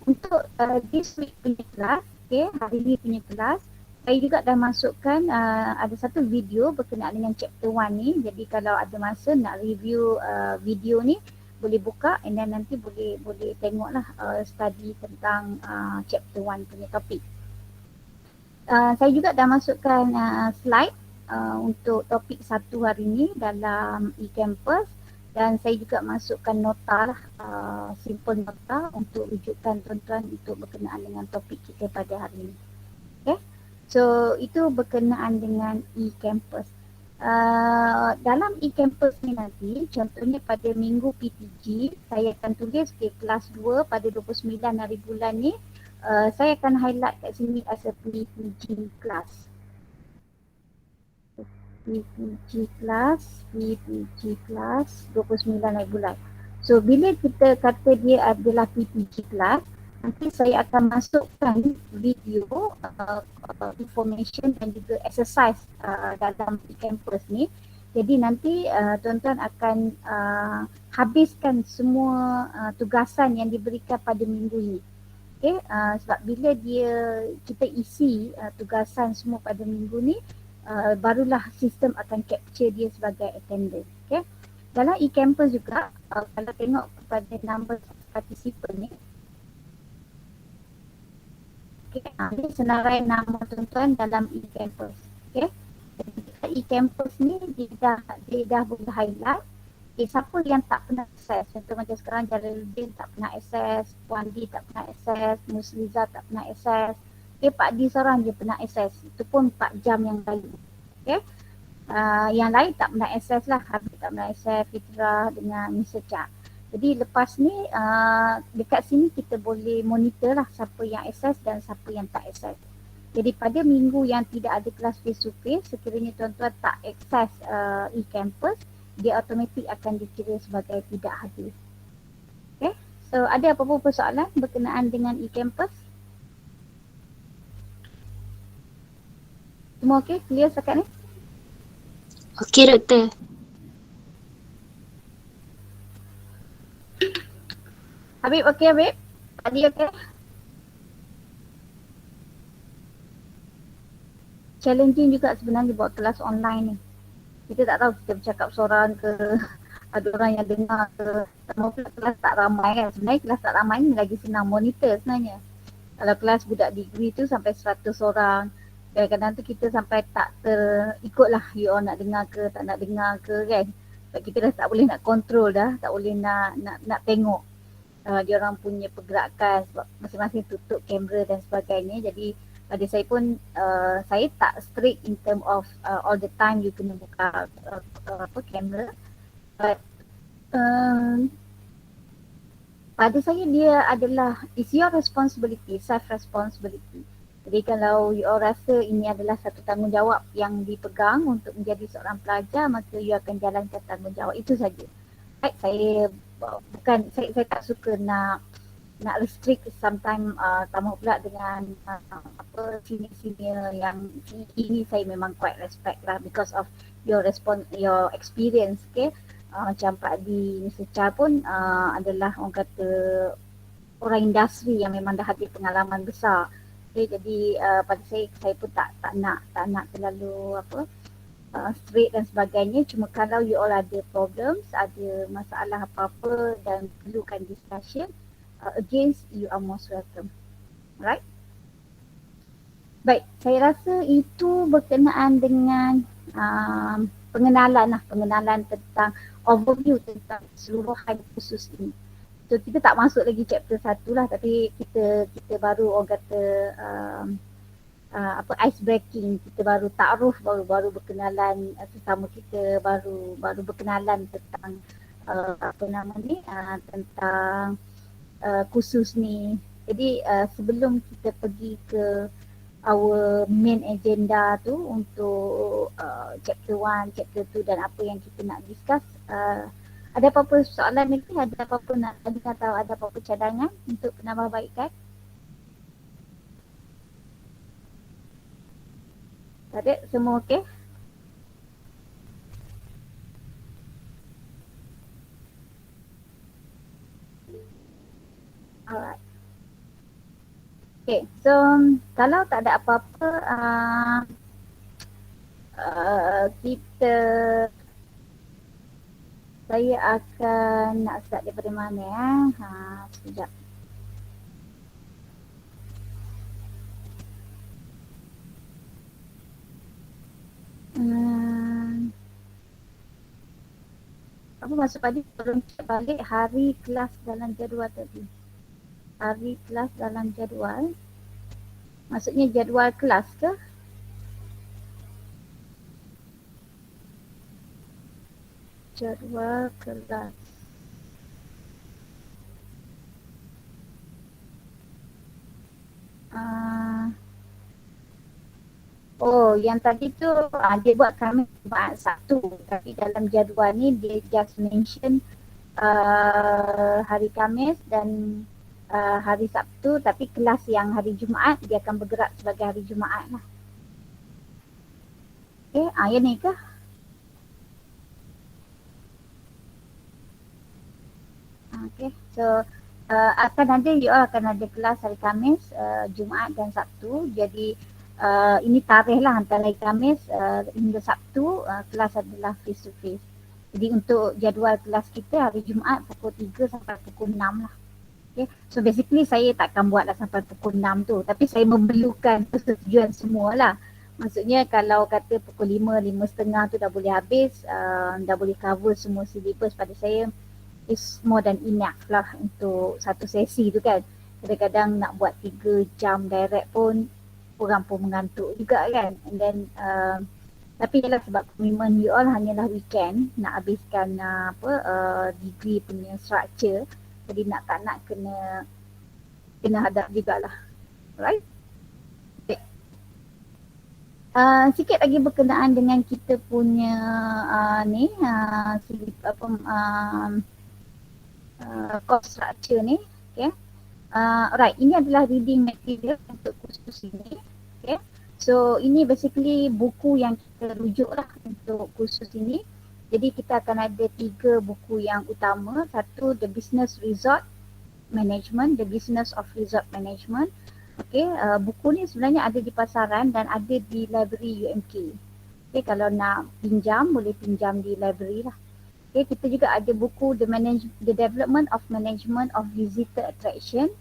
Untuk this week punya kelas, hari ini punya kelas, saya juga dah masukkan ada satu video berkenaan dengan chapter 1 ni. Jadi kalau ada masa nak review video ni, boleh buka and then nanti boleh tengoklah study tentang chapter 1 punya topik. Saya juga dah masukkan slide untuk topik 1 hari ni dalam e-campus, dan saya juga masukkan nota lah, simple nota untuk rujukan tuan-tuan untuk berkenaan dengan topik kita pada hari ini. Okay. So itu berkenaan dengan e-campus. Dalam e-campus ni nanti, contohnya pada minggu PTG, saya akan tulis kelas 2 pada 29 hari bulan ni, saya akan highlight kat sini as a PPG class. PPG class 29 hari bulan. So bila kita kata dia adalah PPG class, nanti saya akan masukkan video, information dan juga exercise dalam e-campus ni. Jadi nanti tuan-tuan akan habiskan semua tugasan yang diberikan pada minggu ini. Okay, sebab bila kita isi tugasan semua pada minggu ni, barulah sistem akan capture dia sebagai attendance. Okay. Dalam e-campus juga, kalau tengok kepada number participant ni, ini senarai nama tuan-tuan dalam e-campus. Okay. Jadi e-campus ni dia dah boleh highlight siapa yang tak pernah akses. Contoh macam sekarang Jalaluddin tak pernah akses, Puan D tak pernah akses, Musliza tak pernah akses. Pak D seorang je pernah akses. Itu pun 4 jam yang lalu. Okay. Yang lain tak pernah akses lah. Habib tak pernah akses, Fitrah dengan Mr. Cak. Jadi lepas ni dekat sini kita boleh monitor lah siapa yang akses dan siapa yang tak akses. Jadi pada minggu yang tidak ada kelas face to face, sekiranya tuan-tuan tak akses e-campus, dia automatik akan dikira sebagai tidak hadir. Okay. So ada apa-apa persoalan berkenaan dengan e-campus? Semua okey? Clear setakat ni? Okey doktor. Habib okey Habib? Tadi okey? Challenging juga sebenarnya buat kelas online ni. Kita tak tahu kita bercakap seorang ke, ada orang yang dengar ke. Tak mahu pula kelas tak ramai kan. Sebenarnya kelas tak ramai ni lagi senang monitor sebenarnya. Kalau kelas budak degree tu sampai 100 orang. Kadang-kadang tu kita sampai tak terikutlah you all nak dengar ke, tak nak dengar ke kan. Sebab kita dah tak boleh nak control dah, tak boleh nak tengok dia orang punya pergerakan sebab masing-masing tutup kamera dan sebagainya. Jadi pada saya pun saya tak strict in term of all the time you kena buka kamera. But pada saya dia adalah it's your responsibility, self responsibility. Jadi kalau you all rasa ini adalah satu tanggungjawab yang dipegang untuk menjadi seorang pelajar, maka you akan jalankan tanggungjawab itu saja. Right, saya saya tak suka nak restrict sometimes tambah pula dengan senior yang ini saya memang quite respect lah because of your experience. Okay, macam Pak Di Secar pun adalah orang kata orang industri yang memang dah ada pengalaman besar. Okay, jadi pada saya pun tak nak terlalu straight dan sebagainya. Cuma kalau you all ada problems, ada masalah apa-apa dan perlukan discussion, against you are most welcome. Alright? Baik, saya rasa itu berkenaan dengan pengenalan tentang overview tentang keseluruhan kursus ini. So kita tak masuk lagi chapter 1 lah, tapi kita baru orang kata ice breaking, kita baru ta'aruf, baru berkenalan sesama kita, baru berkenalan tentang tentang kursus ni. Jadi sebelum kita pergi ke our main agenda tu untuk chapter 1, chapter 2 dan apa yang kita nak discuss, ada apa-apa soalan lagi? Ada apa-apa nak tahu, ada apa-apa cadangan untuk penambahbaikan? Tak ada? Semua okey? Alright. Okay, so kalau tak ada apa-apa, saya akan nak start daripada mana ya? Sekejap. Apa maksud tadi? Tolong cek balik hari kelas dalam jadual tadi. Hari kelas dalam jadual. Maksudnya jadual kelas ke? Jadual kelas. Oh, yang tadi tu dia buat kami Jumaat Sabtu, tapi dalam jadual ni dia just mention hari Khamis dan hari Sabtu, tapi kelas yang hari Jumaat dia akan bergerak sebagai hari Jumaat lah. Okay, yang ni ke? Okay, so you all akan ada kelas hari Khamis, Jumaat dan Sabtu. Jadi ini tarikh lah antara hari Khamis hingga Sabtu, kelas adalah face to face. Jadi untuk jadual kelas kita hari Jumaat pukul 3 sampai pukul 6 lah. Okay. So basically saya takkan buat lah sampai pukul 6 tu, tapi saya memerlukan persetujuan semua lah. Maksudnya kalau kata pukul 5, 5:30 tu dah boleh habis, dah boleh cover semua syllabus, pada saya is more than enough lah untuk satu sesi tu kan. Kadang-kadang nak buat 3 jam direct pun orang pun mengantuk juga kan. And then tapi ialah sebab komitmen you all hanyalah weekend nak habiskan degree punya structure, jadi tak nak kena hadap jugalah. Alright? Okay. Sikit lagi berkenaan dengan kita punya course structure ni. Okay. Alright, ini adalah reading material untuk kursus ini. Okay. So ini basically buku yang kita rujuk lah untuk kursus ini. Jadi kita akan ada 3 buku yang utama. Satu, The Business Resort Management, The Business of Resort Management. Okay, buku ni sebenarnya ada di pasaran dan ada di library UMK. Okay, kalau nak pinjam, boleh pinjam di library lah. Okay, kita juga ada buku The Development of Management of Visitor Attraction.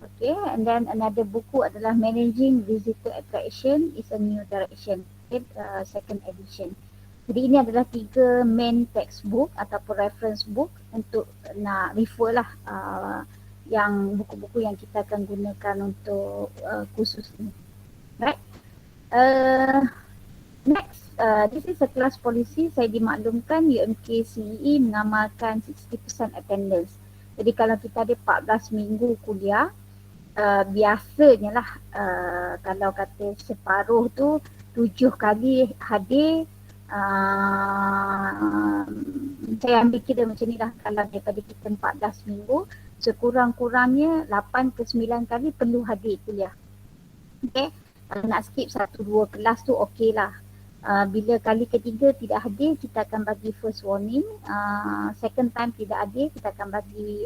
Okay, and then another buku adalah Managing Visitor Attraction is a New Direction. Okay, second edition. Jadi ini adalah 3 main textbook ataupun reference book untuk nak refer lah yang buku-buku yang kita akan gunakan untuk kursus ini. Right. Next, this is a class policy. Saya dimaklumkan UMK CEE mengamalkan 60% attendance. Jadi kalau kita ada 14 minggu kuliah, biasanya lah kalau kata separuh tu 7 kali hadir. Saya ambil kira macam ni lah, kalau daripada kita 14 minggu, sekurang-kurangnya 8 ke 9 kali perlu hadir kuliah. Okay, kalau nak skip 1-2 kelas tu okey lah. Bila kali ketiga tidak hadir, kita akan bagi first warning. Second time tidak hadir, kita akan bagi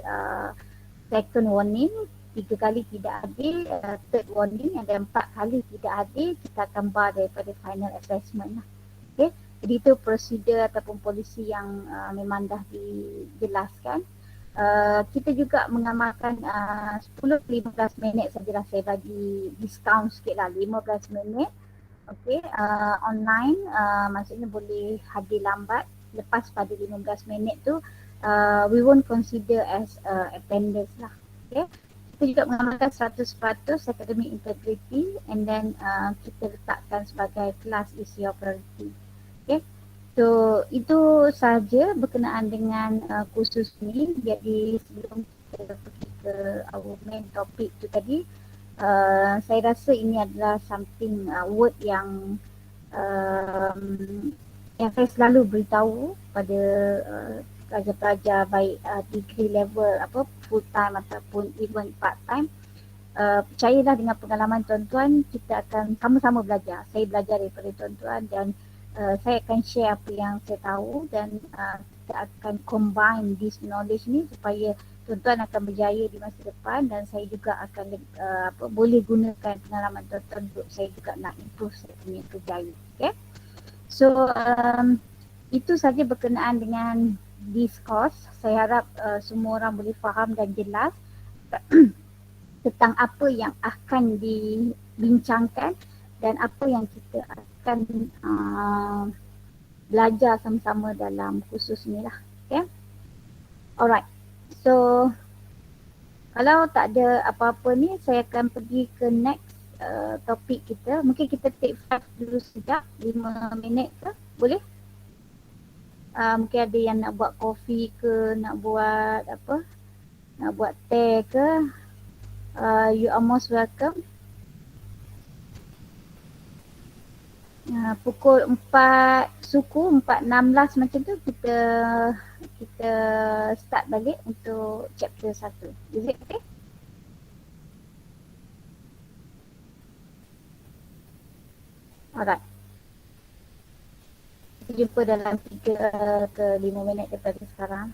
second warning. 3 kali tidak hadir, third warning. Dan 4 kali tidak hadir, kita akan bar daripada final assessment lah. Okay. Jadi itu prosedur ataupun polisi yang memang dah dijelaskan. Kita juga mengamalkan 10-15 minit sajalah, saya bagi discount sikit lah, 15 minit. Okay, online maksudnya boleh hadir lambat lepas pada 15 minit tu, we won't consider as attendance lah. Okay, kita juga mengamalkan 100% academic integrity, and then kita letakkan sebagai class is your priority. Okay, so itu sahaja berkenaan dengan kursus ni. Jadi sebelum kita pergi ke our main topic tu tadi, saya rasa ini adalah something word yang saya selalu beritahu pada pelajar-pelajar baik degree level full time ataupun even part time. Percayalah dengan pengalaman tuan-tuan, kita akan sama-sama belajar. Saya belajar daripada tuan-tuan dan saya akan share apa yang saya tahu, dan kita akan combine this knowledge ni supaya tuan-tuan akan berjaya di masa depan, dan saya juga akan boleh gunakan pengalaman tuan-tuan untuk saya juga nak improve saya punya kerjaya. Okay? So itu saja berkenaan dengan this course. Saya harap semua orang boleh faham dan jelas tentang apa yang akan dibincangkan dan apa yang kita akan belajar sama-sama dalam kursus ni lah. Okay? Alright. So kalau tak ada apa-apa ni, saya akan pergi ke next topik kita. Mungkin kita take 5 dulu sekejap, 5 minit ke, boleh? Mungkin ada yang nak buat kopi ke, nak buat apa, nak buat teh ke. You are most welcome. Pukul 4 suku, 4.16 macam tu kita start balik untuk chapter 1. Is it okay? Alright. Kita jumpa dalam 3 ke 5 minit daripada sekarang.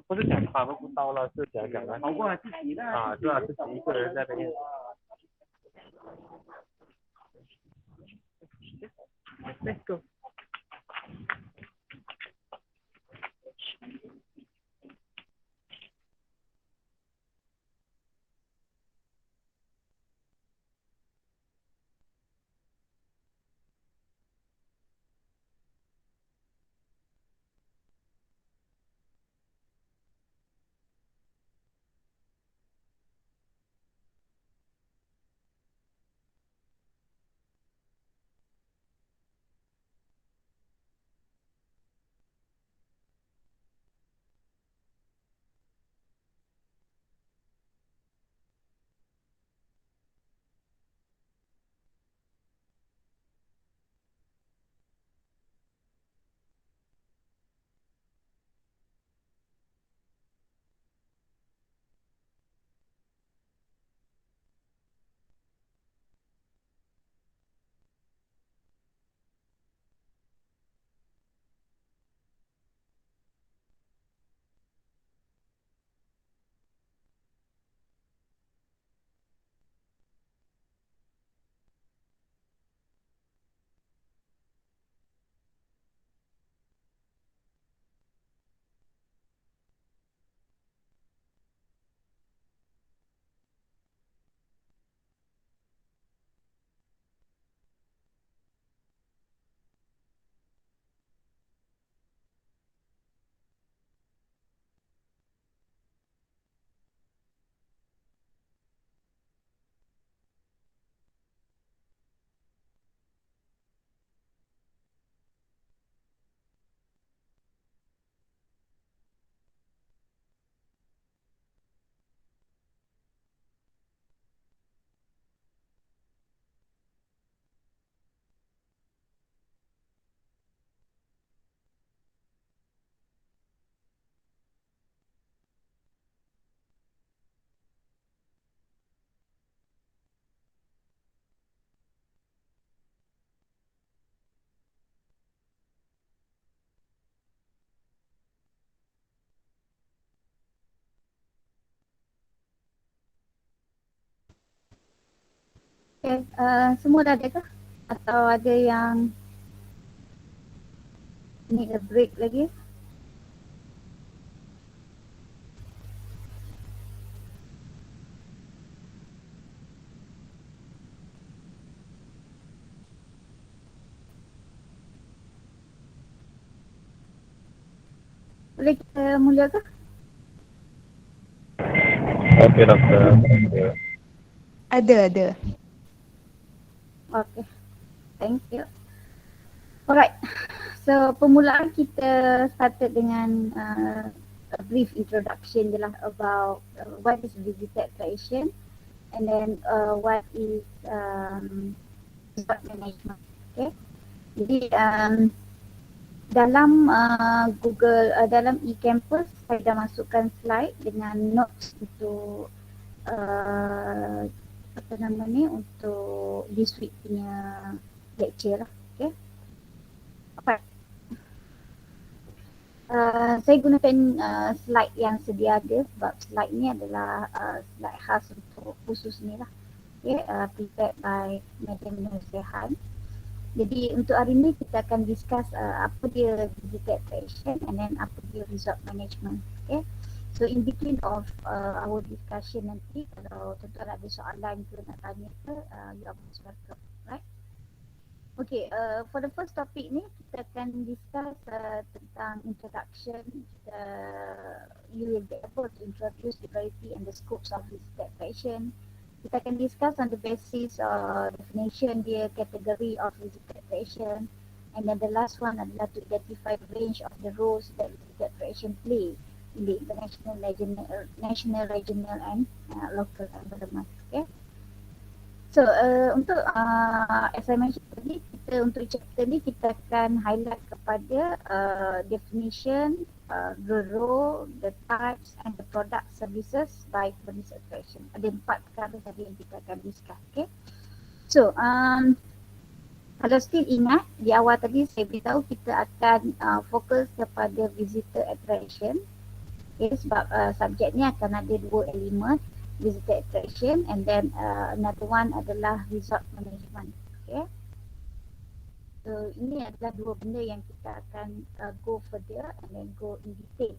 不是讲他们不到了，是讲的跑过来自己的对啊，自己一个人在那边。Let's go. Okay, semua dah ada ke? Atau ada yang need a break lagi? Boleh kita mula ke? Okey, doktor. Ada. Okay, thank you. Alright, so permulaan kita started dengan a brief introduction je lah about what is visitor attraction and then what is resort management. Okay, jadi dalam Google, dalam eCampus saya dah masukkan slide dengan notes untuk apa nama ni, untuk this week punya lecture lah. Okay. Alright. Saya gunakan slide yang sedia ada sebab slide ni adalah slide khas untuk khusus ni lah. Okay, prepared by Madam Nursehan. Jadi untuk hari ni kita akan discuss apa dia visitor attraction and then apa dia resort management. Okay. So in between of our discussion nanti, kalau tuan-tuan ada soalan ke nak tanya ke, you are most welcome. Right? Okay, for the first topic ni kita akan discuss tentang introduction. You will be able to introduce the variety and the scopes of visitor attraction. Kita akan discuss on the basis definition dia, category of visitor attraction, and then the last one adalah to identify the range of the roles that visitor attraction play in the international, national, regional and local environment. Okay. So untuk as I mentioned tadi, kita untuk chapter ni kita akan highlight kepada definition, the role, the types and the product services by visitor attraction. Ada 4 perkara tadi yang kita akan discuss. Okay. So kalau still ingat di awal tadi saya beritahu kita akan fokus kepada visitor attraction. Okay, sebab subjek ni akan ada 2 elemen, visitor attraction and then another one adalah resort management. Okay. So ini adalah 2 benda yang kita akan go further and then go in detail.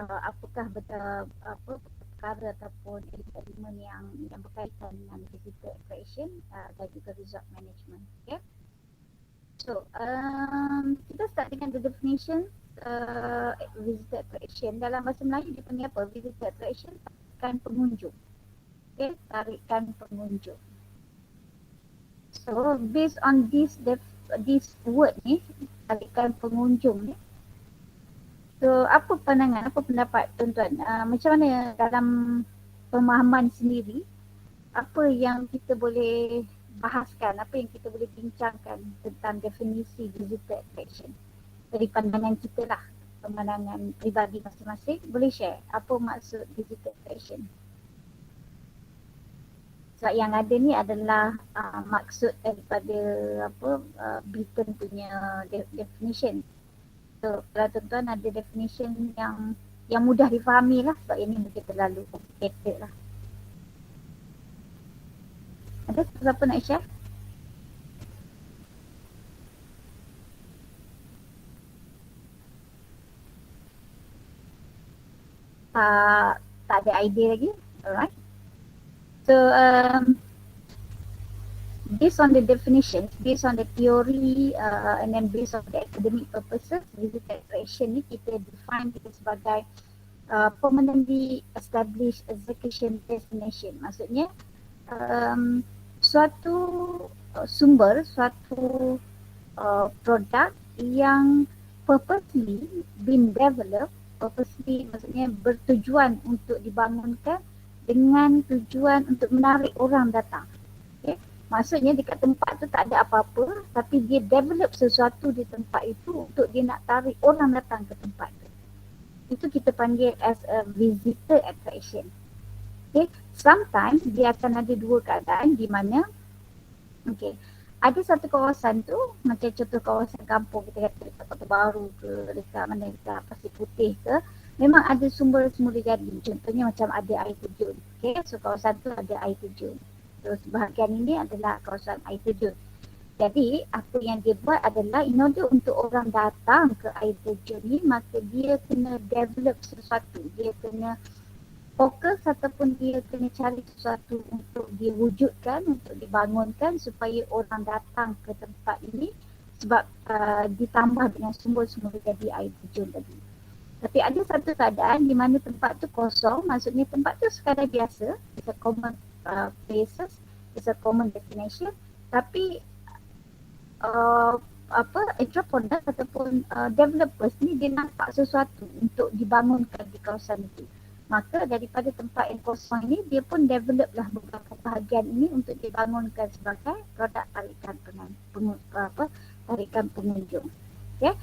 Apakah betul apa perkara ataupun elemen yang berkaitan dengan visitor attraction dan juga resort management. Okay. So kita start dengan the definition visitor attraction. Dalam bahasa Melayu dia panggil apa? Visitor attraction, tarikan pengunjung. Okay, tarikan pengunjung. So based on this word ni, tarikan pengunjung ni, so apa pandangan, apa pendapat tuan-tuan? Macam mana dalam pemahaman sendiri, apa yang kita boleh bahaskan, apa yang kita boleh bincangkan tentang definisi visitor attraction dari pandangan kita lah, pandangan peribadi masing-masing. Boleh share apa maksud visitor attraction? Sebab yang ada ni adalah maksud daripada apa Beaton punya definition. So kalau tuan-tuan ada definition yang mudah difahami lah, sebab ini mungkin terlalu complicated lah. Ada siapa nak share? Tak ada idea lagi. Alright. So based on the definitions, based on the theory and then based on the academic purposes, visitor attraction ni kita define dia sebagai permanently established execution destination. Maksudnya suatu sumber, suatu produk yang purposely been developed, purposely maksudnya bertujuan untuk dibangunkan dengan tujuan untuk menarik orang datang. Okay. Maksudnya dekat tempat tu tak ada apa-apa, tapi dia develop sesuatu di tempat itu untuk dia nak tarik orang datang ke tempat tu. Itu kita panggil as a visitor attraction. Okay. Sometimes dia akan ada 2 keadaan di mana ada satu kawasan tu, macam contoh kawasan kampung kita kata dekat Kota Baru ke, dekat mana, dekat Pasir Putih ke, memang ada sumber-sumber jadi. Contohnya macam ada air terjun. Okay, so kawasan tu ada air terjun. So sebahagian ini adalah kawasan air terjun. Jadi apa yang dia buat adalah in order untuk orang datang ke air terjun ni, maka dia kena develop sesuatu, dia kena fokus ataupun dia kena cari sesuatu untuk diwujudkan, untuk dibangunkan supaya orang datang ke tempat ini, sebab ditambah dengan sumber-sumber jadi air terjun tadi. Tapi ada satu keadaan di mana tempat tu kosong, maksudnya tempat tu sekadar biasa, it's a common places, it's a common destination, tapi entrepreneur ataupun developers ni dia nampak sesuatu untuk dibangunkan di kawasan itu. Maka daripada tempat yang kosong ini, dia pun develop lah beberapa bahagian ini untuk dibangunkan sebagai produk tarikan pengunjung. Okay?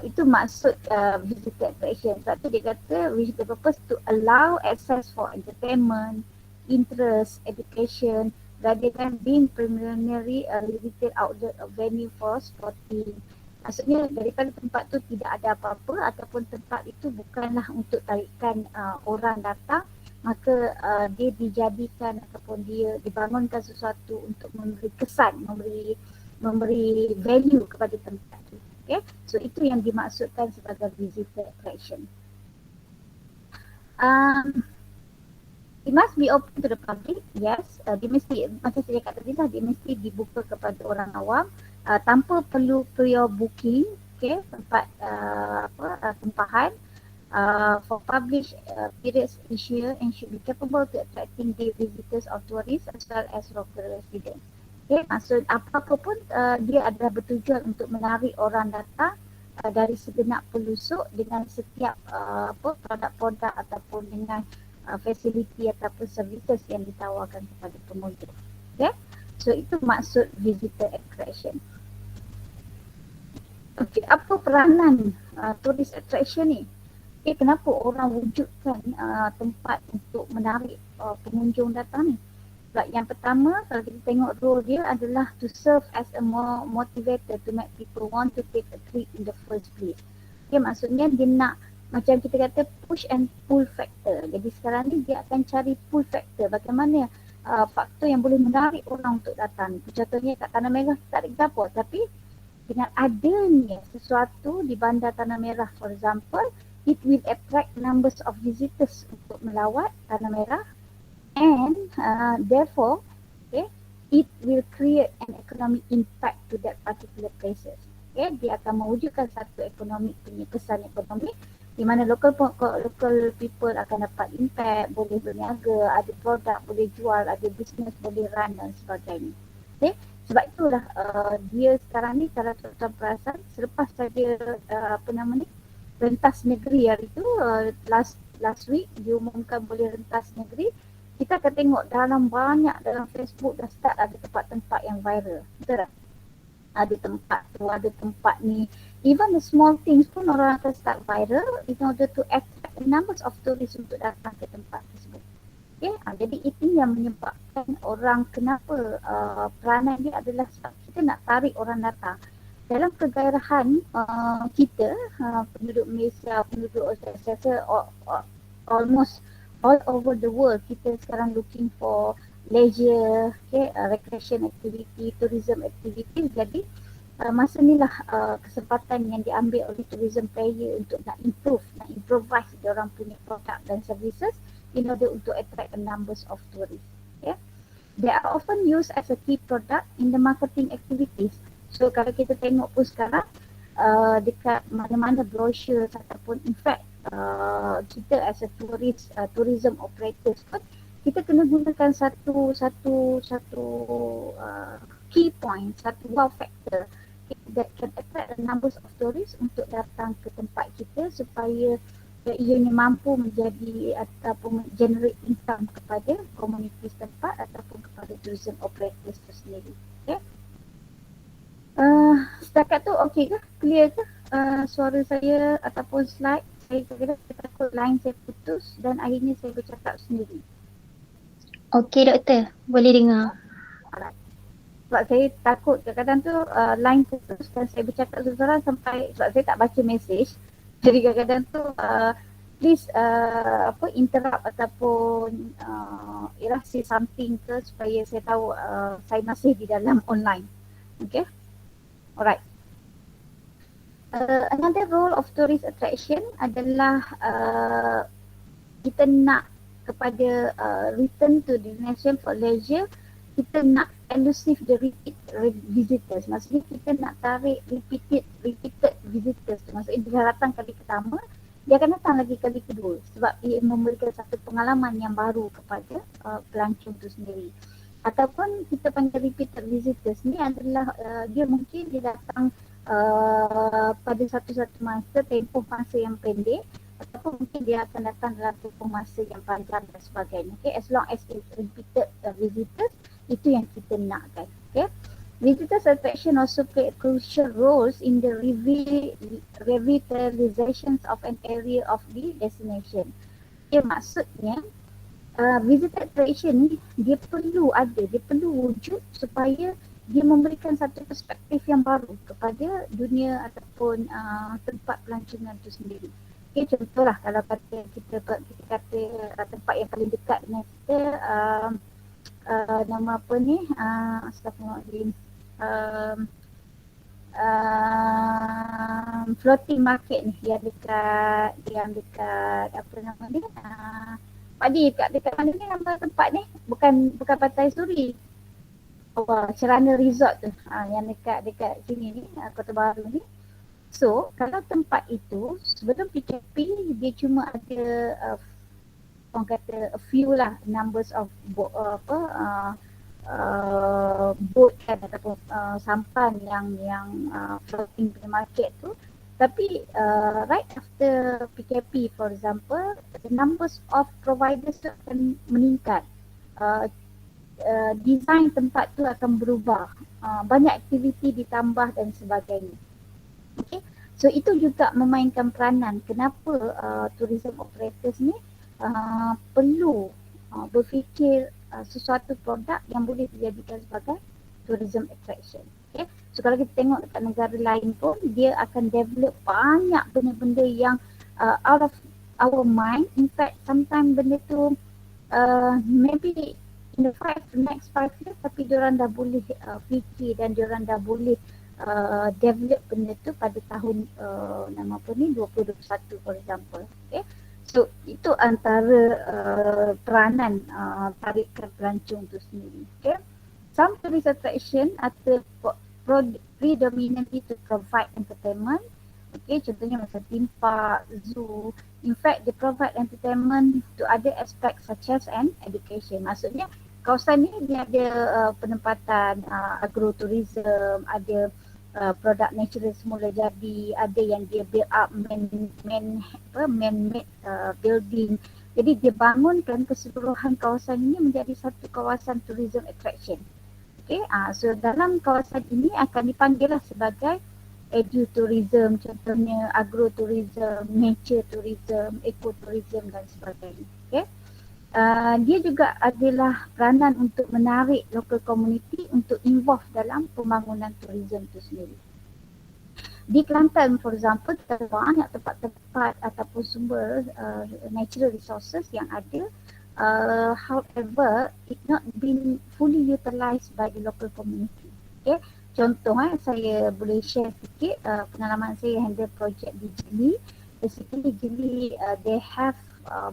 Itu maksud visitor attraction. Sebab tu dia kata with the purpose to allow access for entertainment, interest, education, rather than being primarily a limited outlet of venue for sporting. Maksudnya daripada tempat tu tidak ada apa-apa ataupun tempat itu bukanlah untuk tarikan orang datang, maka dia dijadikan ataupun dia dibangunkan sesuatu untuk memberi kesan, memberi value kepada tempat tu. Okay? So itu yang dimaksudkan sebagai visitor attraction. It must be open to the public, yes. Dia mesti, macam saya cakap tadi lah, dia mesti dibuka kepada orang awam tanpa perlu prior booking, okay, tempat tempahan for published periods each year and should be capable to attracting day visitors or tourists as well as local residents. Okay, maksud apa-apa pun dia adalah bertujuan untuk menarik orang datang dari segenap pelosok dengan setiap produk-produk ataupun dengan fasiliti ataupun services yang ditawarkan kepada pengunjung. Okay? So itu maksud visitor attraction. Okay, apa peranan tourist attraction ni? Okay, kenapa orang wujudkan tempat untuk menarik pengunjung datang ni? Sebab yang pertama, kalau kita tengok role dia adalah to serve as a motivator to make people want to take a trip in the first place. Okay, maksudnya dia nak, macam kita kata push and pull factor. Jadi sekarang ni dia akan cari pull factor. Bagaimana faktor yang boleh menarik orang untuk datang. Contohnya kat Tanah Merah tak ada apa, tapi dengan adanya sesuatu di bandar Tanah Merah, for example, it will attract numbers of visitors untuk melawat Tanah Merah and therefore it will create an economic impact to that particular places. Okay, dia akan mewujudkan satu ekonomi punya kesan ekonomi di mana local people akan dapat impact, boleh berniaga, ada produk boleh jual, ada business boleh run dan sebagainya. Okay? Sebab itulah dia sekarang ni kalau tuan-tuan perasan, selepas saja rentas negeri hari tu, last week diumumkan boleh rentas negeri, kita akan tengok dalam Facebook dah start ada tempat-tempat yang viral. Betul tak? Ada tempat tu, ada tempat ni. Even the small things pun orang akan start viral in order to attract the numbers of tourists untuk datang ke tempat tersebut. Okay? Jadi itu yang menyebabkan orang kenapa peranan dia adalah sebab kita nak tarik orang datang. Dalam kegairahan kita, penduduk Malaysia, penduduk Australia, almost all over the world, kita sekarang looking for leisure, recreation activity, tourism activity. Jadi masa inilah kesempatan yang diambil oleh tourism player untuk nak improvise dia orang punya produk dan services in order untuk attract the numbers of tourists. Okay? They are often used as a key product in the marketing activities. So kalau kita tengok pun sekarang dekat mana-mana brochures ataupun in fact kita as a tourism operators pun kita kena gunakan satu key point, satu wow factor that can attract the numbers of tourists untuk datang ke tempat kita supaya ianya mampu menjadi ataupun generate income kepada komuniti setempat ataupun kepada tourism operators itu sendiri. Okay? Setakat tu okey ke? Clear ke suara saya ataupun slide? Saya kira takut line saya putus dan akhirnya saya bercakap sendiri. Okey doktor, boleh dengar. Alright. Sebab saya takut kadang-kadang tu line putus dan saya bercakap seorang sampai sebab saya tak baca mesej. Jadi kadang-kadang tu please interrupt ataupun say something ke supaya saya tahu saya masih di dalam online. Okay, alright. Another role of tourist attraction adalah kita nak kepada return to destination for leisure, kita nak elusive the repeat visitors. Maksudnya kita nak tarik repeated visitors. Maksudnya dia datang kali pertama, dia akan datang lagi kali kedua sebab ia memberikan satu pengalaman yang baru kepada pelancong itu sendiri. Ataupun kita panggil repeated visitors ni adalah dia mungkin dia datang pada satu-satu masa, tempoh masa yang pendek, ataupun mungkin dia akan datang dalam tempoh masa yang panjang dan sebagainya. Okay, as long as it's repeated visitors, itu yang kita nakkan. Okay, visitors attraction also play a crucial roles in the revitalization of an area of the destination. Okay, maksudnya visitor attraction ni dia perlu wujud supaya dia memberikan satu perspektif yang baru kepada dunia ataupun tempat pelancongan itu sendiri. Okay, contohlah kalau kita kata tempat yang paling dekat dengan kita, nama apa ni, astagfirullahaladzim, floating market ni yang dekat apa nama dia, Pak Di, dekat mana ni nama tempat ni? Bukan Pantai Suri. Cerana Resort tu, yang dekat sini ni, Kota Baru ni. So kalau tempat itu sebelum PKP dia cuma ada orang kata a few lah numbers of boat kan ataupun sampan yang floating punya market tu. Tapi right after PKP for example, the numbers of providers tu akan meningkat. Design tempat tu akan berubah, banyak aktiviti ditambah dan sebagainya. Okay, so itu juga memainkan peranan kenapa tourism operators ni perlu berfikir sesuatu produk yang boleh dijadikan sebagai tourism attraction. Okay, so kalau kita tengok dekat negara lain pun dia akan develop banyak benda-benda yang out of our mind. In fact, sometimes benda tu maybe in the next 5 years tapi diorang dah boleh fikir dan diorang dah boleh develop benda tu pada tahun 2021 for example. Okay, so itu antara peranan tarikan pelancong tu sendiri. Okay, some tourist attraction are predominantly to provide entertainment. Okay, contohnya macam theme park, zoo. In fact, they provide entertainment to other aspects such as education. Maksudnya kawasan ni dia ada penempatan agrotourism, ada produk natural semula jadi, ada yang dia build up man-made building. Jadi dia bangunkan keseluruhan kawasan ini menjadi satu kawasan tourism attraction. Okay, so dalam kawasan ini akan dipanggil lah sebagai edutourism, contohnya agrotourism, nature tourism, ecotourism dan sebagainya. Okay, dia juga adalah peranan untuk menarik local community untuk involve dalam pembangunan tourism itu sendiri. Di Kelantan for example, kita banyak tempat-tempat ataupun sumber natural resources yang ada, however it not been fully utilised by the local community. Okay, contoh saya boleh share sikit pengalaman saya handle projek di Jeli. Basically Jeli they have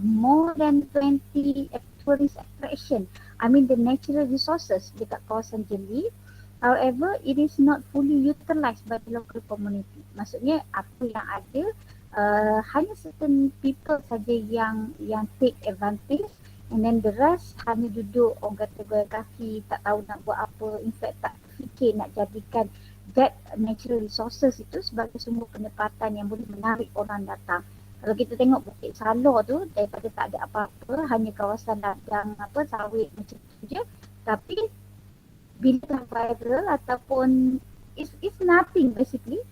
more than 20 tourist attraction. I mean the natural resources dekat kawasan Jeli. However, it is not fully utilised by the local community. Maksudnya apa yang ada hanya certain people saja yang take advantage, and then the rest hanya duduk orang kata goyang kaki, tak tahu nak buat apa. In fact tak fikir nak jadikan that natural resources itu sebagai sumber pendapatan yang boleh menarik orang datang. Kalau kita tengok Bukit Salor tu, daripada tak ada apa-apa, hanya kawasan ladang sawit macam tu je, tapi bila viral ataupun it's nothing basically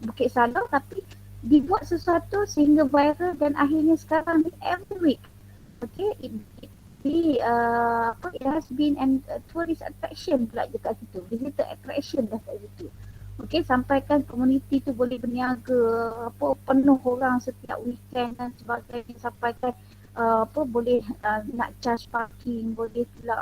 Bukit Salor, tapi dibuat sesuatu sehingga viral dan akhirnya sekarang every week. Okay, it has been an tourist attraction pula dekat situ, visitor attraction dah kat situ. Okey, sampaikan komuniti tu boleh berniaga, apa penuh orang setiap weekend dan sebagainya, sampaikan boleh nak charge parking, boleh pula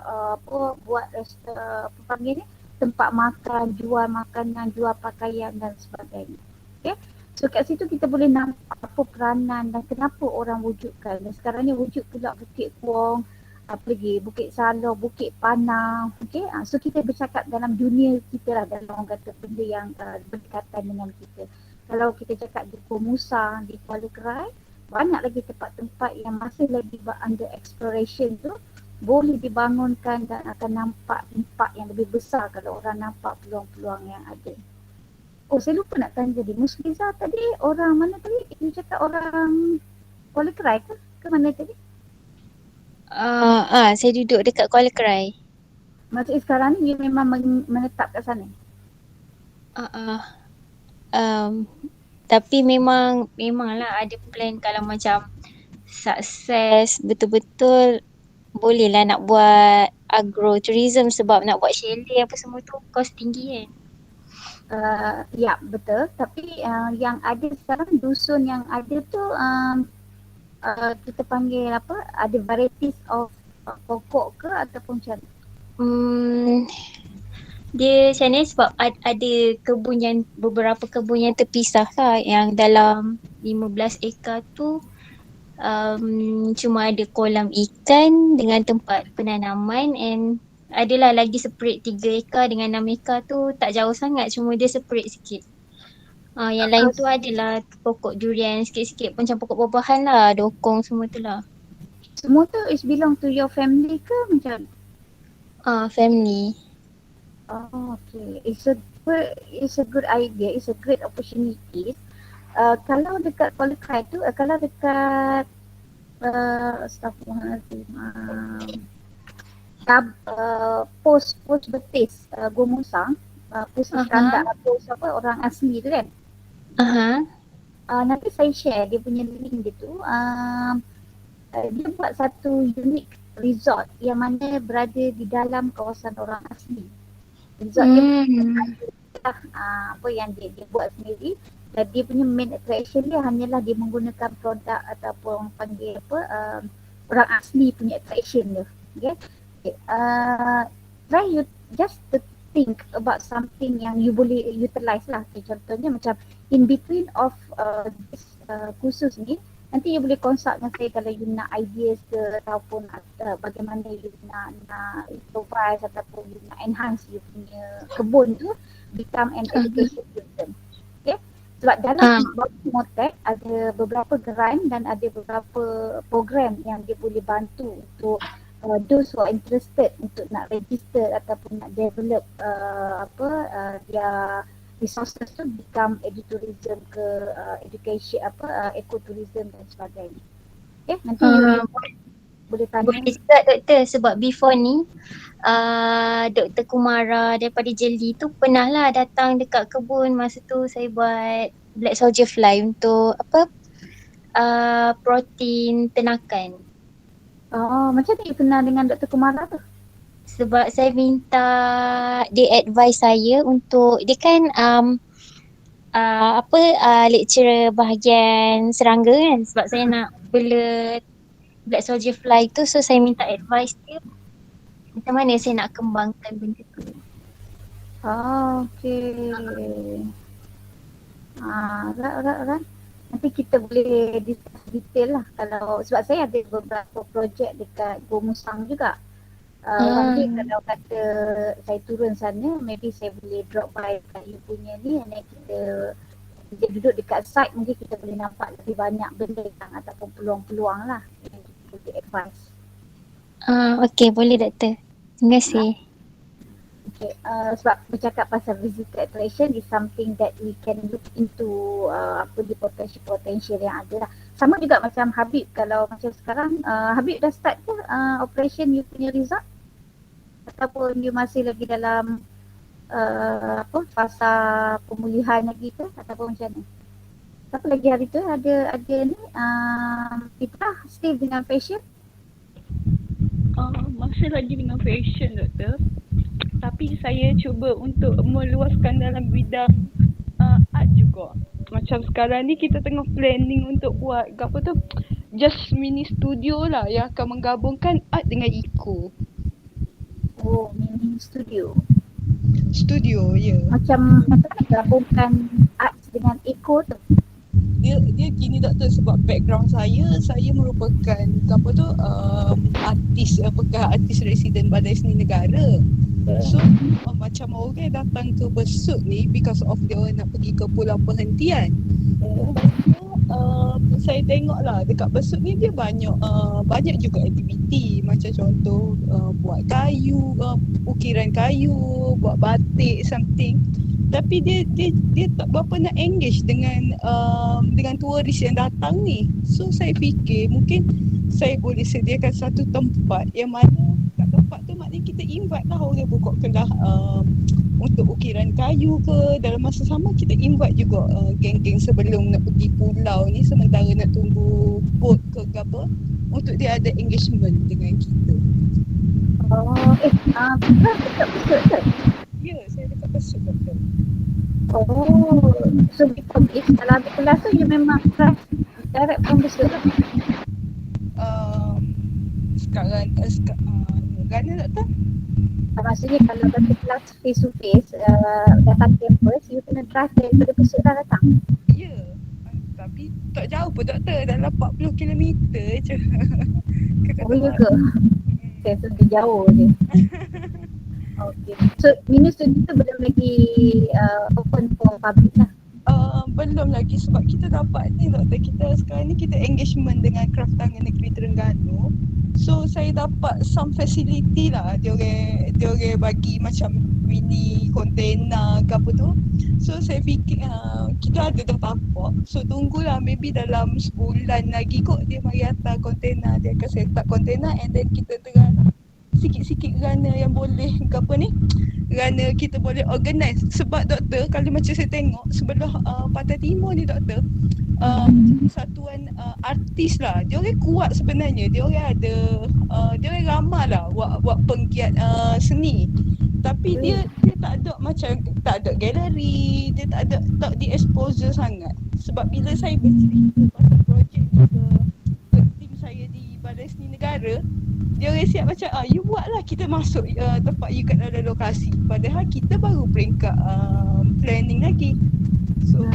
buat apa panggil ni, tempat makan, jual makanan, jual pakaian dan sebagainya. Okey. So kat situ kita boleh nampak apa peranan dan kenapa orang wujudkan. Dan sekarang ni wujud pula Bukit Kuong, apa lagi, Bukit Salor, Bukit Panang. Okay, so kita bercakap dalam dunia kita lah, dalam orang kata benda yang berdekatan dengan kita. Kalau kita cakap di Komusang, di Kuala Kerai, banyak lagi tempat-tempat yang masih lagi under exploration tu boleh dibangunkan dan akan nampak impak yang lebih besar kalau orang nampak peluang-peluang yang ada. Oh, saya lupa nak tanya tadi, Musliza tadi orang mana tadi? Dia cakap orang Kuala Kerai ke? Ke mana tadi? Saya duduk dekat Kuala Kerai. Maksudnya sekarang ni dia memang menetap kat sana? Tapi memanglah ada plan kalau macam sukses betul-betul bolehlah nak buat agrotourism sebab nak buat chalet apa semua tu kos tinggi kan. Ya, betul. Tapi yang ada sekarang, dusun yang ada tu kita panggil apa? Ada varieties of pokok ke ataupun macam mana? Dia macam ni sebab ada kebun yang beberapa kebun yang terpisah lah yang dalam 15 ekar tu cuma ada kolam ikan dengan tempat penanaman and adalah lagi separate 3 ekar dengan 6 ekar tu tak jauh sangat cuma dia separate sikit. Yang lain tu adalah pokok durian sikit-sikit macam pokok buah-buahan lah, dokong semua tu lah. Semua tu is belong to your family ke macam mana? Family. Oh, okay. It's a good idea. It's a great opportunity. Kalau dekat Kuala Kerai tu, kalau dekat Astaghfirullahaladzim, pos betis Gomusang, pos Iskandar, pos apa orang asli tu kan. Nanti saya share dia punya link dia tu. Dia buat satu unique resort yang mana berada di dalam kawasan orang asli. Resort dia apa yang dia buat sendiri dan dia punya main attraction dia hanyalah dia menggunakan produk ataupun orang panggil apa orang asli punya attraction dia. Okay. Try you just to think about something yang you boleh utilize lah. Okay, contohnya macam in between of this kursus ni, nanti you boleh consult dengan saya kalau you nak ideas ke ataupun bagaimana you nak improvise ataupun you nak enhance you punya kebun tu become an education system. Okay? Sebab dalam Motek ada beberapa geran dan ada beberapa program yang dia boleh bantu untuk those who are interested untuk nak register ataupun nak develop dia resources tu become edutourism ke education ecotourism dan sebagainya. Okay, nanti boleh tanya. Boleh juga doktor sebab before ni Dr. Kumara daripada Jeli tu pernah lah datang dekat kebun masa tu saya buat black soldier fly untuk apa protein ternakan. Macam ni kenal dengan Dr. Kumara tu? Sebab saya minta dia advise saya untuk dia kan lecturer bahagian serangga kan sebab saya nak bela black soldier fly tu so saya minta advice dia macam mana saya nak kembangkan benda tu. Okay. Right. Nanti kita boleh discuss detail lah kalau sebab saya ada beberapa projek dekat Gomusang juga. One day kalau kata saya turun sana, maybe saya boleh drop by kat you punya ni and then kita duduk dekat site mungkin kita boleh nampak lebih banyak benda yang ataupun peluang-peluang lah yang kita boleh advise. Okay, boleh doktor. Terima kasih. Okay, sebab bercakap pasal visitor attraction is something that we can look into di potential yang ada lah. Sama juga macam Habib, kalau macam sekarang Habib dah start ke operation you punya resort? Ataupun you masih lagi dalam fasa pemulihan lagi ke ataupun macam mana? Siapa lagi hari tu ada ni kita still dengan passion? Masih lagi dengan passion doktor. tapi saya cuba untuk meluaskan dalam bidang art juga. Macam sekarang ni kita tengah planning untuk buat apa tu, just mini studio lah yang akan menggabungkan art dengan eco. Oh, mini studio. Studio, ya. Macam mana gabungkan arts dengan eco tu? Dia gini doktor, sebab background saya merupakan apa tu artis resident Balai Seni Negara. So macam orang datang ke Besut ni because of dia orang nak pergi ke pulau perhentian. Lepas tu saya tengoklah dekat Besut ni dia banyak juga aktiviti, macam contoh buat kayu, ukiran kayu, buat batik something. Tapi dia tak berapa nak engage dengan turis yang datang ni. So saya fikir mungkin saya boleh sediakan satu tempat yang mana kat tempat tu maknanya kita invite lah orang buka kelas untuk ukiran kayu ke. Dalam masa sama kita invite juga geng-geng sebelum nak pergi pulau ni, sementara nak tunggu boat ke apa, untuk dia ada engagement dengan kita. Dekat Besut ke? Ya, saya dekat Besut doktor. Oh, so kalau ambil kelas tu you memang kelas direct from Besut lah. Sekarang kerana doktor? Maksudnya kalau kata kelas face to face datang campus, you kena drive daripada Besut dah datang. Ya, tapi tak jauh pun doktor, dalam 40 km je. Oh ya ke? Saya tu dia jauh je. Okay. So mini studio tu belum lagi open for public lah. Belum lagi sebab kita dapat ni doktor, kita sekarang ni kita engagement dengan Kraft Tangan Negeri Terengganu. So saya dapat some facility lah, dia orang bagi macam mini container ke apa tu. So saya fikir kita ada dah tapak. So tunggulah maybe dalam sebulan lagi kot dia mari hantar container, dia akan set up container and then kita tengah sikit-sikit kerana yang boleh apa ni, kerana kita boleh organize. Sebab doktor, kalau macam saya tengok sebelah Pantai Timur ni doktor, satuan artis lah, dia orang kuat sebenarnya, dia orang ada dia orang ramai lah buat penggiat seni. Tapi dia tak ada macam, tak ada galeri, dia tak di exposure sangat. Sebab bila saya bercerita pasal projek ke tim saya di Balai Seni Negara, dia orang siap macam you buat lah, kita masuk tempat you kat dalam lokasi. Padahal kita baru peringkat planning lagi. So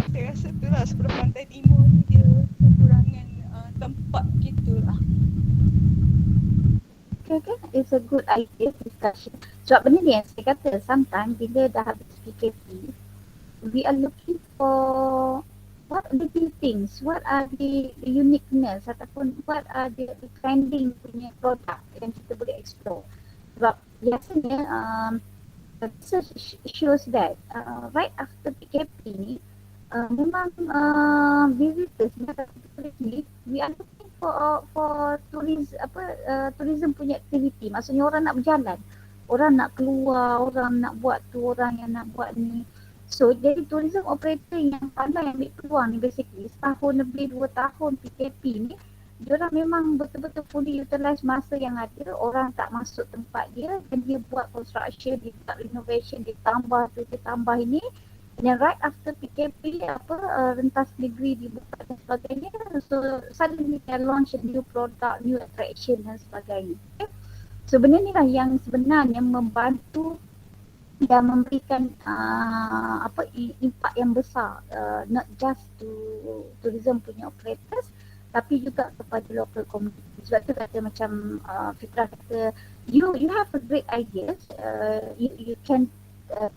saya rasa tu lah, sebelah Pantai Timur ni dia kekurangan tempat gitulah. Okay, it's a good idea discussion. Sebab benda ni yang saya kata, sometimes bila dah habis PKP, we are looking for what are the new things, what are the uniqueness ataupun what are the trending punya produk yang kita boleh explore. Sebab biasanya research shows that right after PKP ni memang visitors we are looking for tourism punya activity. Maksudnya orang nak berjalan, orang nak keluar, orang nak buat tu, orang yang nak buat ni. So jadi tourism operator yang pandai ambil peluang ni, basically setahun lebih 2 tahun PKP ni, diorang memang betul-betul fully utilize masa yang ada. Orang tak masuk tempat dia dan dia buat construction, dia buat renovation, dia tambah tu, dia tambah ini. Dan right after PKP rentas negeri dibuka dan sebagainya, so suddenly they launch a new product, new attraction dan sebagainya. Okay? So benda ni lah yang sebenarnya membantu dan memberikan impak yang besar, not just to tourism punya operators tapi juga kepada local community. Sebab tu kata macam Fitrah kata, you have a great ideas, you can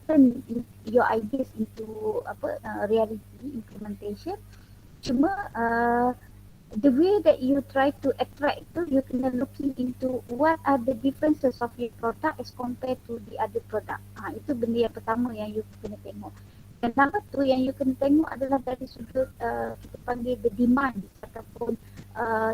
turn your ideas into reality implementation. Cuma the way that you try to attract tu, you kena looking into what are the differences of your product as compared to the other product. Itu benda yang pertama yang you kena tengok. Dan number tu yang you kena tengok adalah dari sudut kita panggil the demand ataupun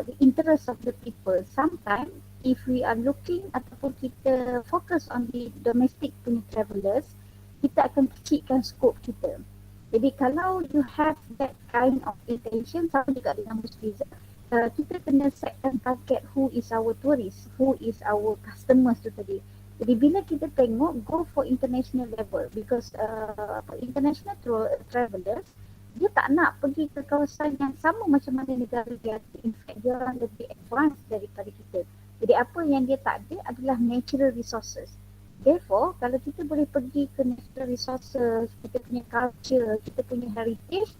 the interest of the people. Sometimes if we are looking ataupun kita fokus on the domestic punya travellers, kita akan kecilkan scope kita. Jadi kalau you have that kind of intention, sama juga dengan Musliza, kita kena setkan target who is our tourist, who is our customers tu tadi. Jadi bila kita tengok go for international level because international travelers dia tak nak pergi ke kawasan yang sama macam mana negara dia. In fact dia orang lebih advance daripada kita. Jadi apa yang dia tak ada adalah natural resources. Therefore kalau kita boleh pergi ke natural resources, kita punya culture, kita punya heritage,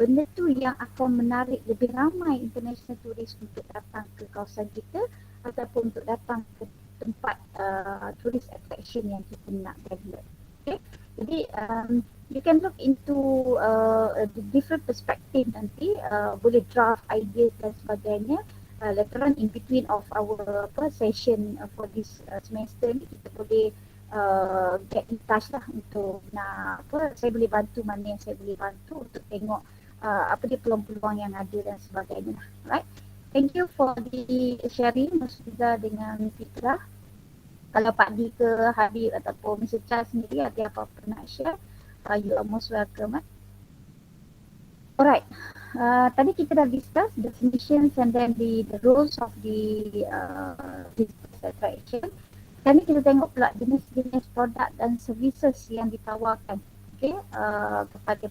benda tu yang akan menarik lebih ramai international tourist untuk datang ke kawasan kita ataupun untuk datang ke tempat tourist attraction yang kita nak develop. Okay? Jadi you can look into the different perspective nanti, boleh draft ideas dan sebagainya. Later on in between of our session for this semester ni kita boleh get in touch lah untuk nak saya boleh bantu mana yang saya boleh bantu untuk tengok apa dia peluang-peluang yang ada dan sebagainya. Right? Thank you for the sharing Ms. Fiza dengan Fitra. Kalau Pak Di ke Habib ataupun Mr. Charles sendiri ada apa-apa nak share, you are most welcome. Alright, tadi kita dah discuss definitions and then the roles of the business attraction. Sekarang ni kita tengok pula jenis-jenis produk dan services yang ditawarkan kepada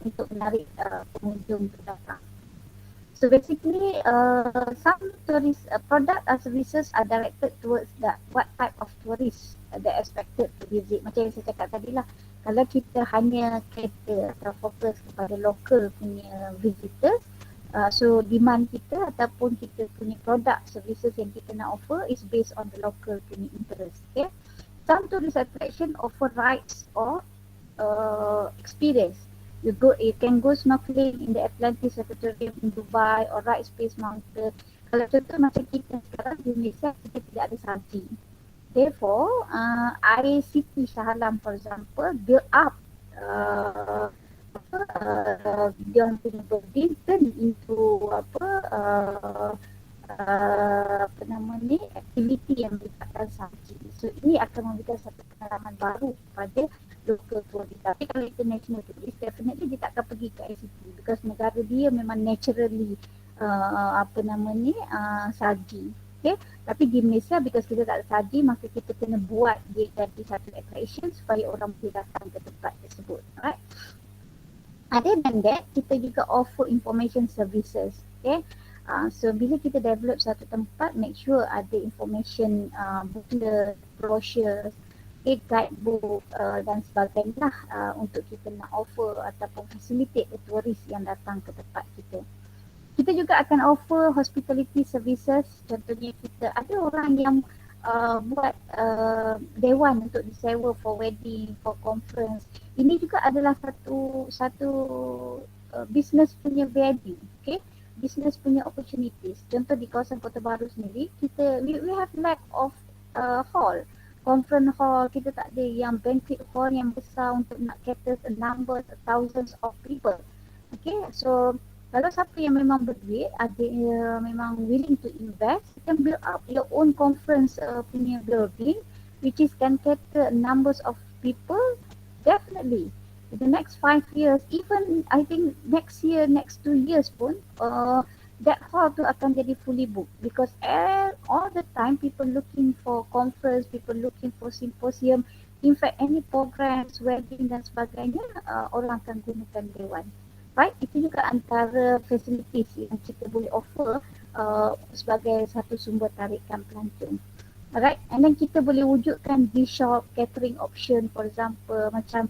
untuk menarik pengunjung untuk datang. So basically, some tourist product or services are directed towards what type of tourists that expected to visit. Macam yang saya cakap tadi lah, kalau kita hanya cater atau fokus kepada local punya visitors, so demand kita ataupun kita punya produk services yang kita nak offer is based on the local punya interest. Okay? Some tourist attraction offer rides or experience. You can go snorkeling in the Atlantis Aquarium in Dubai or ride Space Mountain. Kalau contoh macam kita sekarang di Malaysia, kita tidak ada salji. Therefore, ICT Shah Alam for example build up dia orang punya building turn into aktiviti yang melibatkan salji. So ini akan memberikan satu pengalaman baru kepada local tourist. Tapi kalau international tourist, definitely dia tak akan pergi ke ICT because negara dia memang naturally salji. Okay? Tapi di Malaysia because kita tak ada salji, maka kita kena buat dia jadi satu attraction supaya orang boleh datang ke tempat tersebut. Alright. Other than that, kita juga offer information services. Okay? So bila kita develop satu tempat, make sure ada information booklet, brochures, guidebook dan sebagainya untuk kita nak offer ataupun facilitate the tourist yang datang ke tempat kita. Kita juga akan offer hospitality services. Contohnya kita ada orang yang buat dewan untuk disewa for wedding, for conference. Ini juga adalah satu business punya value, okay? Business punya opportunities. Contoh di kawasan Kota Baru sendiri, we have lack of hall, conference hall. Kita tak ada yang banquet hall yang besar untuk nak cater a number, thousands of people. Okay, so kalau siapa yang memang berduit, ada memang willing to invest, you can build up your own conference punya building which is can cater numbers of people. Definitely in the next 5 years, even I think next year, next 2 years pun that hall tu akan jadi fully booked because all the time people looking for conference, people looking for symposium, in fact any programs, wedding dan sebagainya, orang akan gunakan dewan. Right, itu juga antara facilities yang kita boleh offer sebagai satu sumber tarikan pelancong. Alright, and then kita boleh wujudkan D-shop, catering option for example, macam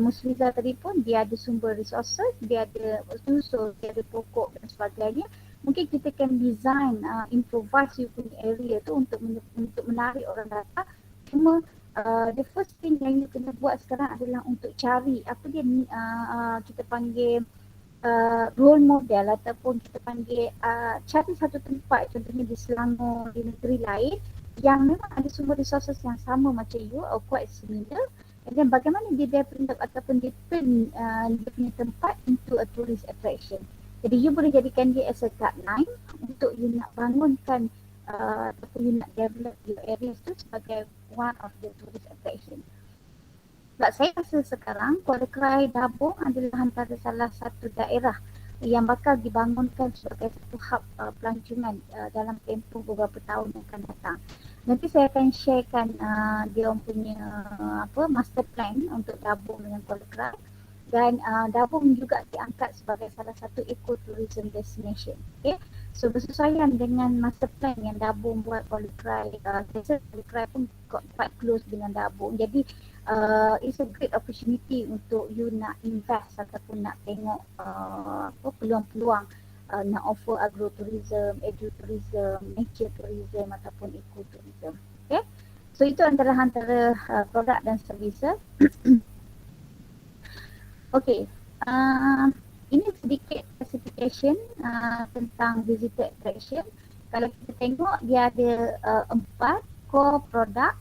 Musliza tadi pun dia ada sumber resources, dia ada susu, dia ada pokok dan sebagainya. Mungkin kita can design, improvise you punya area tu untuk menarik orang datang. Cuma the first thing yang you kena buat sekarang adalah untuk cari apa dia kita panggil role model ataupun kita panggil cari satu tempat, contohnya di Selangor, di negeri lain yang memang ada sumber resources yang sama macam you or quite similar, and then bagaimana dia develop ataupun dia turn dia punya tempat into a tourist attraction. Jadi you boleh jadikan dia as a guideline untuk you nak bangunkan ataupun you nak develop your areas tu sebagai one of the tourist attraction. Sebab saya rasa sekarang Kuala Krai Dabung adalah antara salah satu daerah yang bakal dibangunkan sebagai satu hub pelancongan dalam tempoh beberapa tahun yang akan datang. nanti saya akan sharekan dia orang punya master plan untuk Dabung dengan Kuala Krai. Dan Dabung juga diangkat sebagai salah satu ecotourism destination. Okay. So bersesuaian dengan master plan yang Dabung buat Kuala Krai. Kuala Krai pun quite close dengan Dabung. Jadi it's a great opportunity untuk you nak invest ataupun nak tengok peluang-peluang nak offer agrotourism, edutourism, nature tourism ataupun ecotourism. Okay. So itu antara produk dan services. Okay, ini sedikit classification tentang visitor attraction. Kalau kita tengok dia ada 4 core product.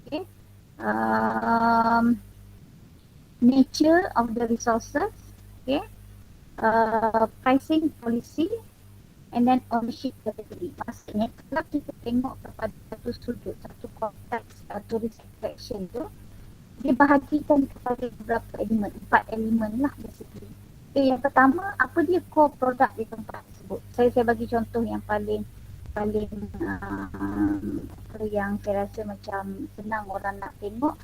Okay. Nature of the resources, okay. Pricing policy, and then ownership category. Maksudnya kalau kita tengok kepada satu sudut, satu konteks tourist attraction tu, dia bahagikan kepada beberapa elemen, 4 elemen lah basically. Okay, yang pertama, apa dia core product di tempat tersebut. Saya bagi contoh yang paling yang saya rasa macam senang orang nak tengok.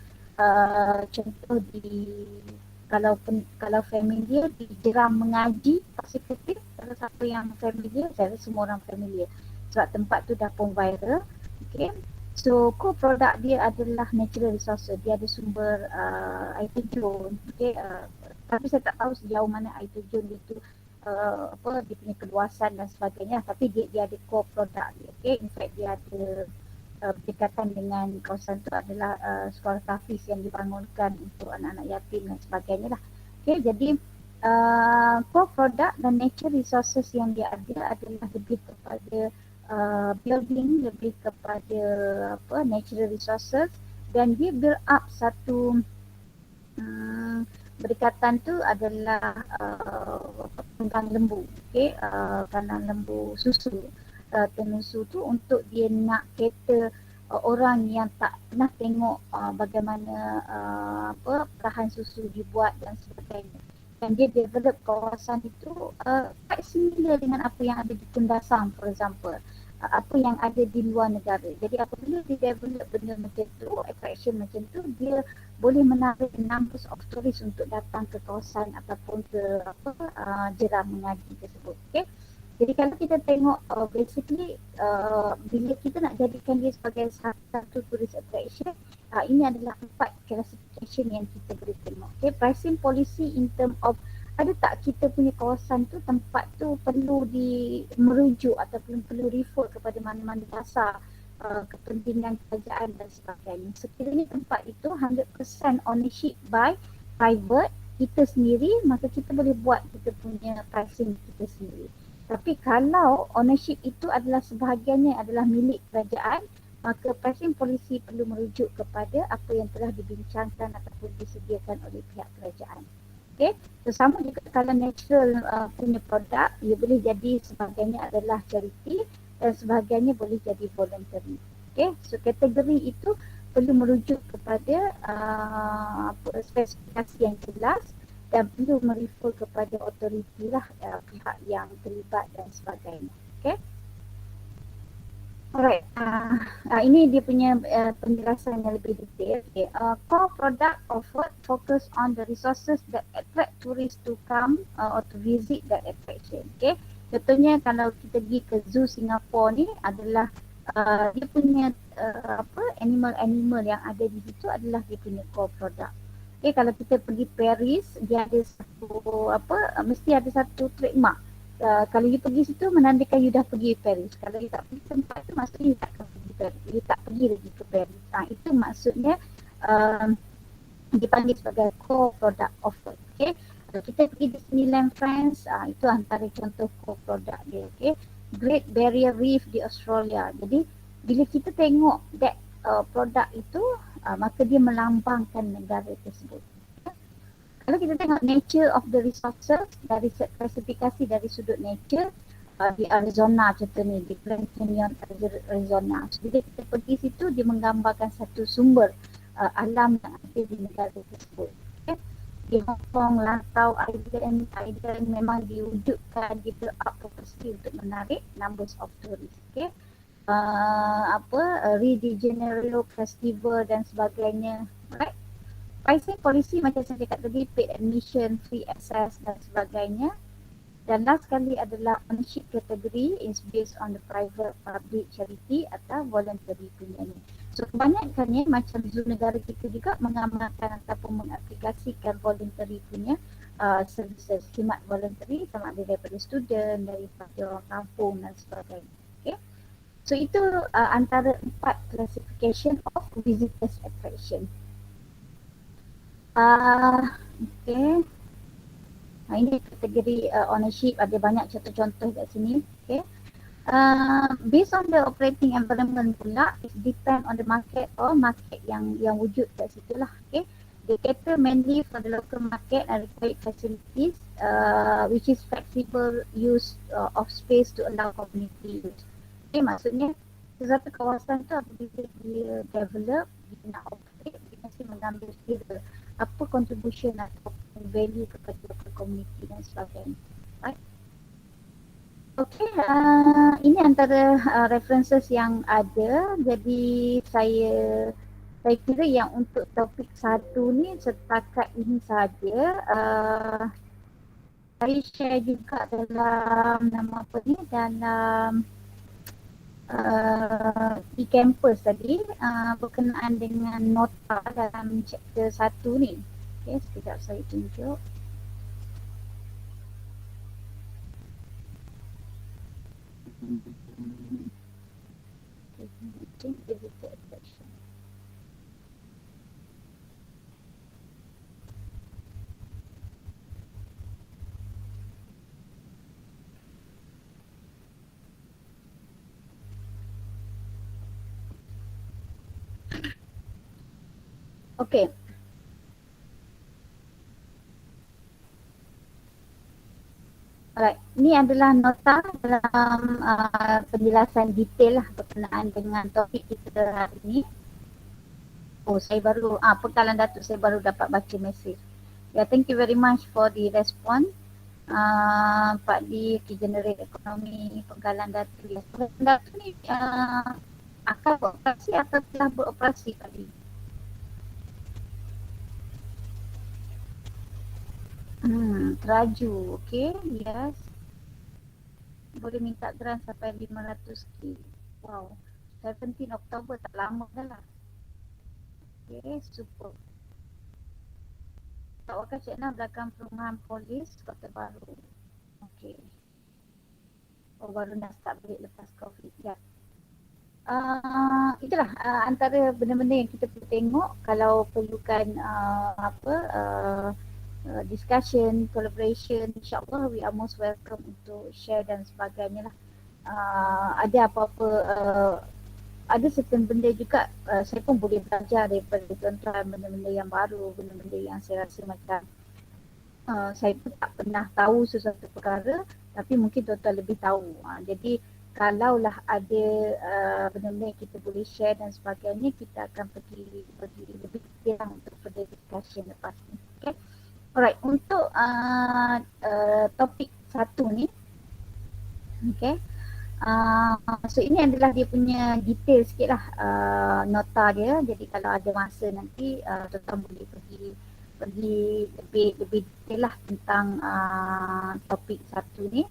Contoh kalau familiar di Jeram Mengaji Pasifik, kalau siapa yang familiar, saya rasa semua orang familiar sebab tempat tu dah pun viral. Okay. So core product dia adalah natural resources. Dia ada sumber air terjun. Okay. Tapi saya tak tahu sejauh mana air terjun itu dia punya keluasan dan sebagainya. Tapi dia ada core product dia. Okay. In fact dia ada berdekatan dengan kawasan tu adalah sekolah tahfiz yang dibangunkan untuk anak-anak yatim dan sebagainya lah. Okay. Jadi core product dan nature resources yang dia ada adalah lebih kepada building, lebih kepada natural resources, dan dia build up satu berdekatan tu adalah kandang lembu, okay? Kandang lembu susu, tenusu tu untuk dia nak cater orang yang tak pernah tengok bagaimana perahan susu dibuat dan sebagainya. Dan dia develop kawasan itu quite similar dengan apa yang ada di Kundasang, for example, apa yang ada di luar negara. Jadi apabila dia develop benda macam tu, attraction macam tu, dia boleh menarik numbers of tourists untuk datang ke kawasan ataupun ke Jeram Mengaji tersebut. Okay. Jadi kalau kita tengok basically bila kita nak jadikan dia sebagai satu tourist attraction, ini adalah 4 classification yang kita boleh tengok. Okay, pricing policy in term of ada tak kita punya kawasan tu, tempat tu perlu merujuk ataupun perlu refer kepada mana-mana dasar kepentingan kerajaan dan sebagainya. Sekiranya tempat itu 100% ownership by private kita sendiri, maka kita boleh buat kita punya pricing kita sendiri. Tapi kalau ownership itu adalah sebahagiannya adalah milik kerajaan, maka pricing policy perlu merujuk kepada apa yang telah dibincangkan ataupun disediakan oleh pihak kerajaan. Okay, so sama juga kalau natural punya produk, ia boleh jadi sebahagiannya adalah charity dan sebahagiannya boleh jadi voluntary. Okay, so kategori itu perlu merujuk kepada spesifikasi yang jelas dan perlu merefer kepada authority lah, pihak yang terlibat dan sebagainya. Okay. Alright, ini dia punya penjelasan yang lebih detail. Okay. Core product offered focus on the resources that attract tourists to come or to visit that attraction. Okay. Contohnya kalau kita pergi ke Zoo Singapore ni adalah dia punya animal-animal yang ada di situ adalah dia punya core product. Okay, kalau kita pergi Paris, dia ada satu mesti ada satu trademark. Kalau you pergi situ menandakan you dah pergi Paris. Kalau you tak pergi tempat tu, maksudnya you tak akan pergi Paris. You tak pergi lagi ke Paris. Itu maksudnya dipanggil sebagai core product offer. Okay. Kalau kita pergi Disneyland France, itu antara contoh core product dia. Okay. Great Barrier Reef di Australia. Jadi bila kita tengok that produk itu, maka dia melambangkan negara tersebut. Kalau kita tengok nature of the resources dari klasifikasi dari sudut nature, di Arizona contohnya, di Grand Canyon Arizona. So, bila kita pergi situ, dia menggambarkan satu sumber alam yang ada di negara tersebut. Okay. Di Hong Kong, Lantau Island memang diwujudkan, di build up purposely untuk menarik numbers of tourists. Okay. Rio de Janeiro Festival dan sebagainya. Right? Pricing policy macam saya cakap tadi, paid admission, free access dan sebagainya. Dan last sekali adalah ownership category is based on the private, public, charity atau voluntary punya ni. So kebanyakannya macam zoo negara kita juga mengamalkan ataupun mengaplikasikan voluntary punya services, khidmat voluntary sama ada daripada student, daripada orang kampung dan sebagainya. Okay. So itu antara 4 classification of visitors attraction. Okay. Ini kategori ownership, ada banyak contoh-contoh kat sini. Okay. Based on the operating environment pula, it depend on the market or market yang wujud kat situ lah. Okay. They cater mainly for the local market and require facilities which is flexible use of space to allow community use. Okay, maksudnya sesuatu kawasan tu apabila dia develop, dia nak operate, dia mesti mengambil kira apa contribution atau value kepada local community dan sebagainya. Right? Okay, ini antara references yang ada. Jadi saya kira yang untuk topik 1 ni setakat ini saja. Saya share juga dalam dalam e-campus tadi berkenaan dengan nota dalam chapter 1 ni. Okay, sekejap saya tunjuk. Okay. Alright, ini adalah nota dalam penjelasan detail lah berkenaan dengan topik kita hari ini. Oh, saya baru, Pengkalan Datuk saya baru dapat baca mesej. Yeah, thank you very much for the response. Pak Di, Generate Ekonomi Pengkalan Datuk. Pengkalan Datuk ni akan beroperasi atau telah beroperasi Pak Di? Teraju, okay, yes. Boleh minta grant sampai 500k. Wow, 17 Oktober tak lama dah lah. Okay, super. Tak wakil Cik Nah belakang perumahan polis Kota Baru. Okay. Oh, baru nak start balik lepas COVID. Ya. Itulah antara benda-benda yang kita perlu tengok kalau perlukan discussion, collaboration, insyaAllah we are most welcome untuk share dan sebagainya lah. Ada apa-apa, ada certain benda juga saya pun boleh belajar daripada tuan-tuan, benda-benda yang baru, benda-benda yang saya rasa macam saya pun tak pernah tahu sesuatu perkara tapi mungkin tuan-tuan lebih tahu. Jadi kalaulah ada benda-benda yang kita boleh share dan sebagainya, kita akan pergi lebih detail untuk further discussion lepas ni. Okay. Alright, untuk topik 1 ni, okay. So ini adalah dia punya detail sikit lah nota dia. Jadi kalau ada masa nanti tuan-tuan boleh pergi lebih detail lah tentang topik 1 ni.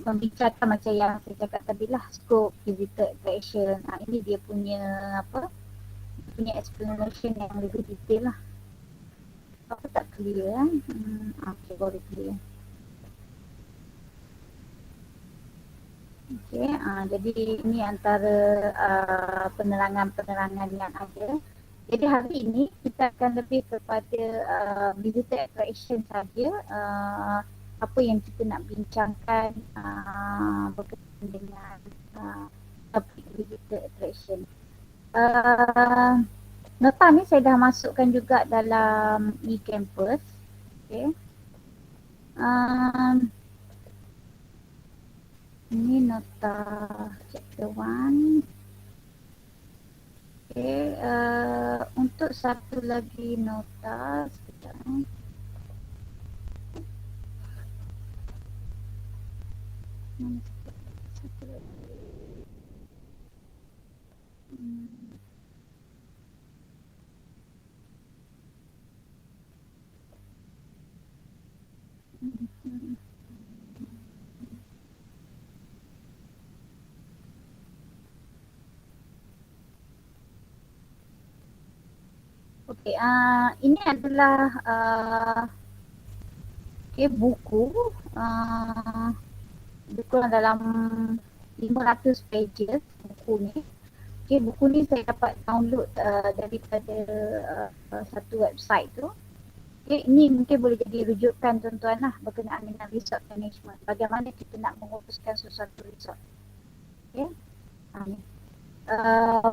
Membicarakan macam yang saya cakap tadi lah, scope, visitor attraction. Ini dia punya explanation yang lebih detail lah. Apa tak clear okay, boleh clear. Okay, jadi ini antara penerangan-penerangan yang ada. Jadi hari ini kita akan lebih kepada visitor attraction saja. Apa yang kita nak bincangkan berkaitan dengan topik visitor attraction. Nota ni saya dah masukkan juga dalam e-campus. Okay. Ini nota chapter 1. Okay. Untuk satu lagi nota, sekejap. Satu Okey, ini adalah buku lebih kurang dalam 500 pages buku ni. Buku ni saya dapat download daripada satu website tu. Ini mungkin boleh jadi rujukan tuan-tuan lah berkenaan dengan resort management. Bagaimana kita nak menguruskan sesuatu resort. Ni.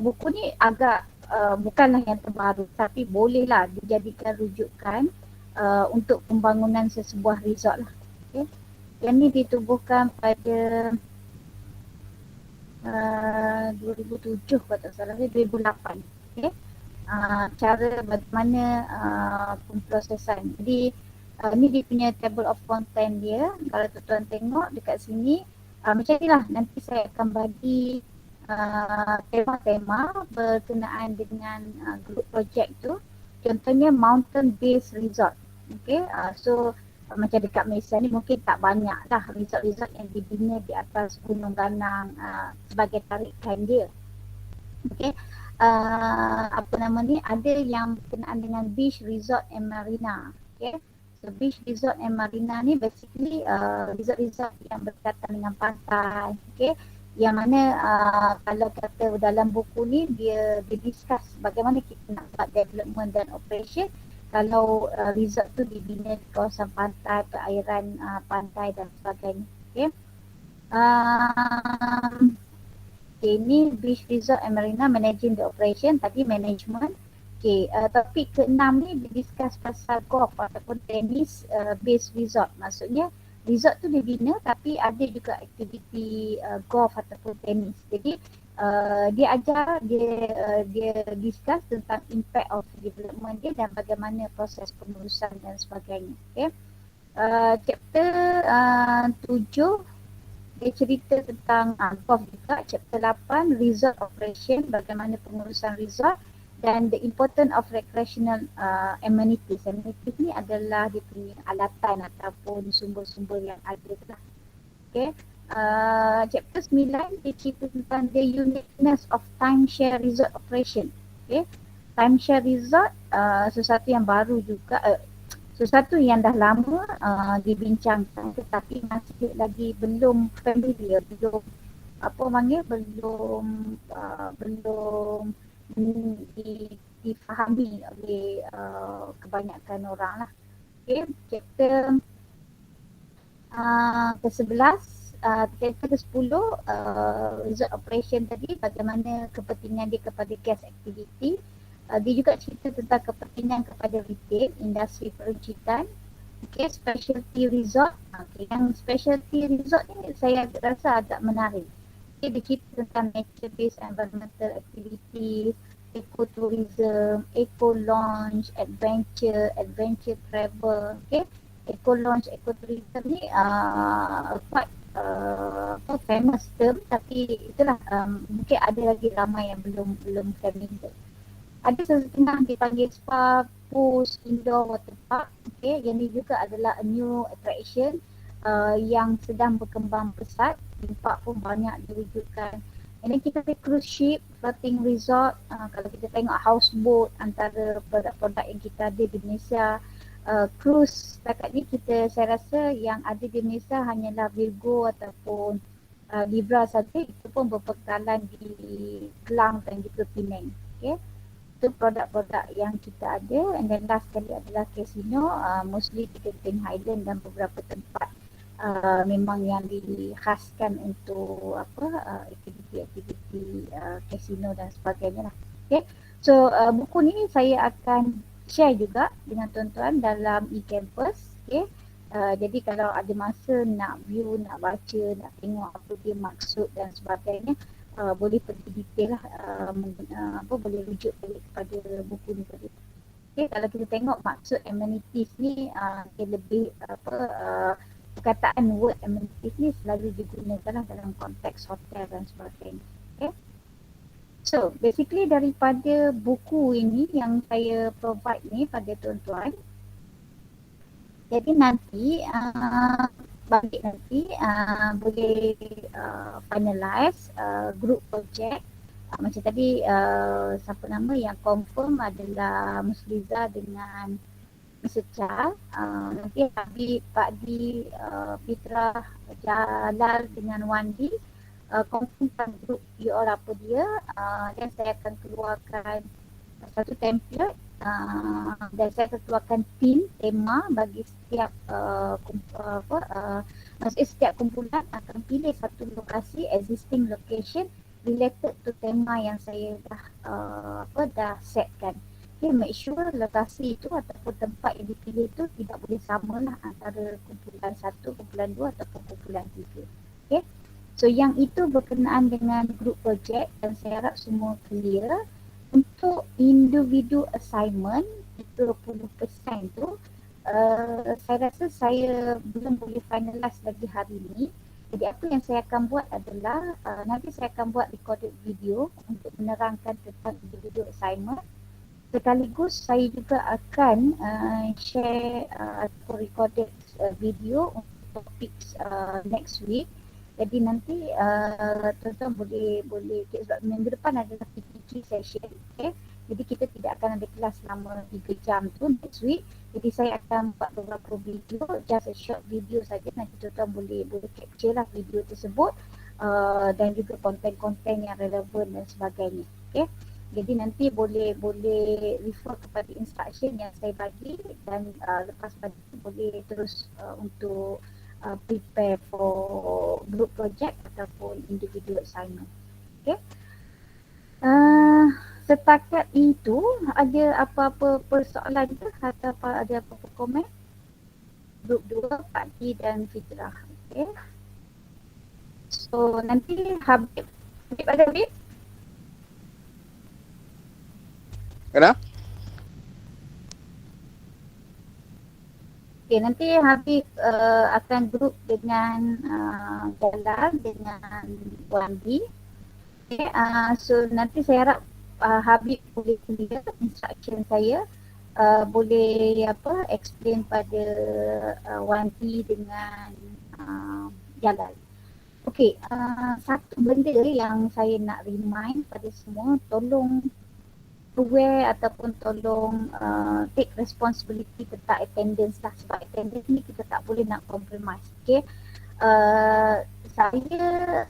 Buku ni agak bukanlah yang terbaru tapi bolehlah dijadikan rujukan untuk pembangunan sesebuah resort lah. Yang ni ditubuhkan pada 2007 kalau tak salah, 2008. Cara bagaimana pemprosesan. Jadi ni dia punya table of content dia. Kalau tuan-tuan tengok dekat sini macam ni lah, nanti saya akan bagi tema-tema berkenaan dengan group project tu. Contohnya mountain based resort. So macam dekat Malaysia ni mungkin tak banyak lah resort-resort yang dibina di atas gunung ganang sebagai tarikan dia. Apa nama ni, ada yang berkenaan dengan beach resort and marina. So beach resort and marina ni basically resort-resort yang berkaitan dengan pantai. Yang mana kalau kata dalam buku ni dia discuss bagaimana kita nak buat development dan operation kalau resort tu dibina di kawasan pantai, perairan pantai dan sebagainya. Ini beach resort and marina managing the operation, tadi management. Topik ke-6 ni discuss pasal golf ataupun tennis based resort. Maksudnya resort tu dibina tapi ada juga aktiviti golf ataupun tenis. Jadi dia ajar, dia discuss tentang impact of development dia dan bagaimana proses pengurusan dan sebagainya. Chapter 7 dia cerita tentang golf juga. Chapter 8 resort operation, bagaimana pengurusan resort dan the importance of recreational amenities. Amenities ni adalah dia punya alatan ataupun sumber-sumber yang ada lah. Chapter 9 dia cerita tentang the uniqueness of timeshare resort operation. Timeshare resort sesuatu yang baru juga, sesuatu yang dah lama dibincangkan tetapi masih lagi belum familiar, belum difahami oleh kebanyakan orang lah. Chapter ke-11, chapter ke-10 resort operation tadi, bagaimana kepentingan dia kepada guest activity. Dia juga cerita tentang kepentingan kepada retail, industri peruncitan. Specialty resort. Yang specialty resort ni saya rasa agak menarik. Dia cerita tentang nature based environmental activities, ecotourism, eco lounge, adventure travel. Eco lounge, ecotourism ni quite famous term, tapi itulah mungkin ada lagi ramai yang belum familiar. Ada setengah dipanggil spa, pools, indoor water park. Yang ni juga adalah a new attraction yang sedang berkembang pesat. Theme park pun banyak diwujudkan. And then kita ada cruise ship, floating resort. Kalau kita tengok houseboat, antara produk-produk yang kita ada di Malaysia. Cruise setakat ni saya rasa yang ada di Malaysia hanyalah Virgo ataupun Libra saja. Itu pun berpekalan di Kelang dan juga Penang. Itu produk-produk yang kita ada. And then last sekali adalah casino, mostly di Genting Highland dan beberapa tempat memang yang dikhaskan untuk aktiviti-aktiviti casino dan sebagainya lah. So buku ni saya akan share juga dengan tuan-tuan dalam e-campus. Jadi kalau ada masa nak view, nak baca, nak tengok apa dia maksud dan sebagainya, boleh pergi detail lah, boleh rujuk balik kepada buku ni tadi. Kalau kita tengok maksud amenities ni lebih perkataan word amenities ni selalu digunakan dalam konteks hotel dan sebagainya. Okay. So basically daripada buku ini yang saya provide ni pada tuan-tuan, jadi nanti balik nanti boleh finalize group project. Macam tadi siapa nama yang confirm adalah Musliza dengan Mr. Chal. Nanti Habib, Pak Di, Fitrah, Jalal dengan Wandi confirmkan grup you all apa dia, dan saya akan keluarkan satu template dan saya akan keluarkan tema bagi setiap maksudnya setiap kumpulan akan pilih satu lokasi, existing location related to tema yang saya dah setkan. Okay, make sure lokasi itu ataupun tempat yang dipilih itu tidak boleh sama lah antara kumpulan 1, kumpulan 2 ataupun kumpulan 3. Okay. So yang itu berkenaan dengan group project dan saya harap semua clear. Untuk individu assignment 20% tu saya rasa saya belum boleh finalize lagi hari ni. Jadi apa yang saya akan buat adalah nanti saya akan buat recorded video untuk menerangkan tentang individu assignment. Sekaligus saya juga akan share recorded video untuk topik next week. Jadi nanti tuan-tuan boleh sebab minggu depan adalah PPG session, okay? Jadi kita tidak akan ada kelas selama 3 jam tu next week. Jadi saya akan buat beberapa video, just a short video saja, nanti tuan-tuan boleh capture lah video tersebut dan juga konten-konten yang relevan dan sebagainya, okay? Jadi nanti boleh refer kepada instruction yang saya bagi dan lepas pada itu boleh terus untuk prepare for group project ataupun individual assignment. Okay. Setakat itu ada apa-apa persoalan ke atau ada apa-apa komen? Group 2, Pak Di dan Fitrah. Okay. So nanti Habib ada Habib? Kenapa? Okay, nanti Habib akan group dengan Jalal dengan Wandi. Okay, so nanti saya harap Habib boleh clear instruction saya, boleh explain pada Wandi dengan Jalal. Okay, satu benda yang saya nak remind pada semua, tolong aware ataupun tolong take responsibility tentang attendance lah, sebab attendance ni kita tak boleh nak compromise. Okay, saya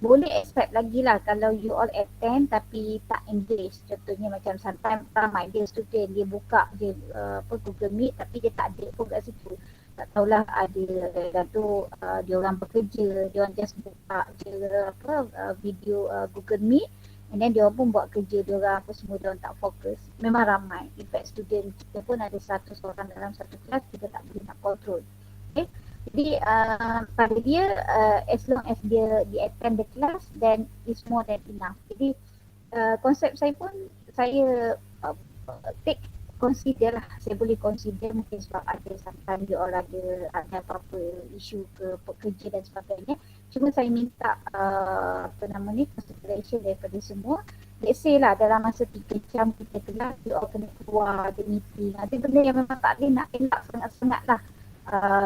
boleh expect lagi lah kalau you all attend tapi tak engage. Contohnya macam sometimes my dear student dia buka je Google Meet tapi dia tak ada pun kat situ. Tak tahulah ada dan tu dia orang bekerja, dia orang just buka je video Google Meet. And then dia orang pun buat kerja dia orang apa semua, dia orang tak fokus. Memang ramai. In fact student kita pun ada 100 orang dalam satu kelas, kita tak boleh nak control. Okay. Jadi pada dia as long as dia attend the class then it's more than enough. Jadi konsep saya pun saya take consider lah. Saya boleh consider mungkin sebab ada sometimes dia orang ada apa-apa isu ke pekerja dan sebagainya. Cuma saya minta consideration daripada semua. Let's say lah dalam masa 3 jam kita kelas, you all kena keluar, ada meeting, ada benda yang memang tak boleh nak elak sangat-sangat lah.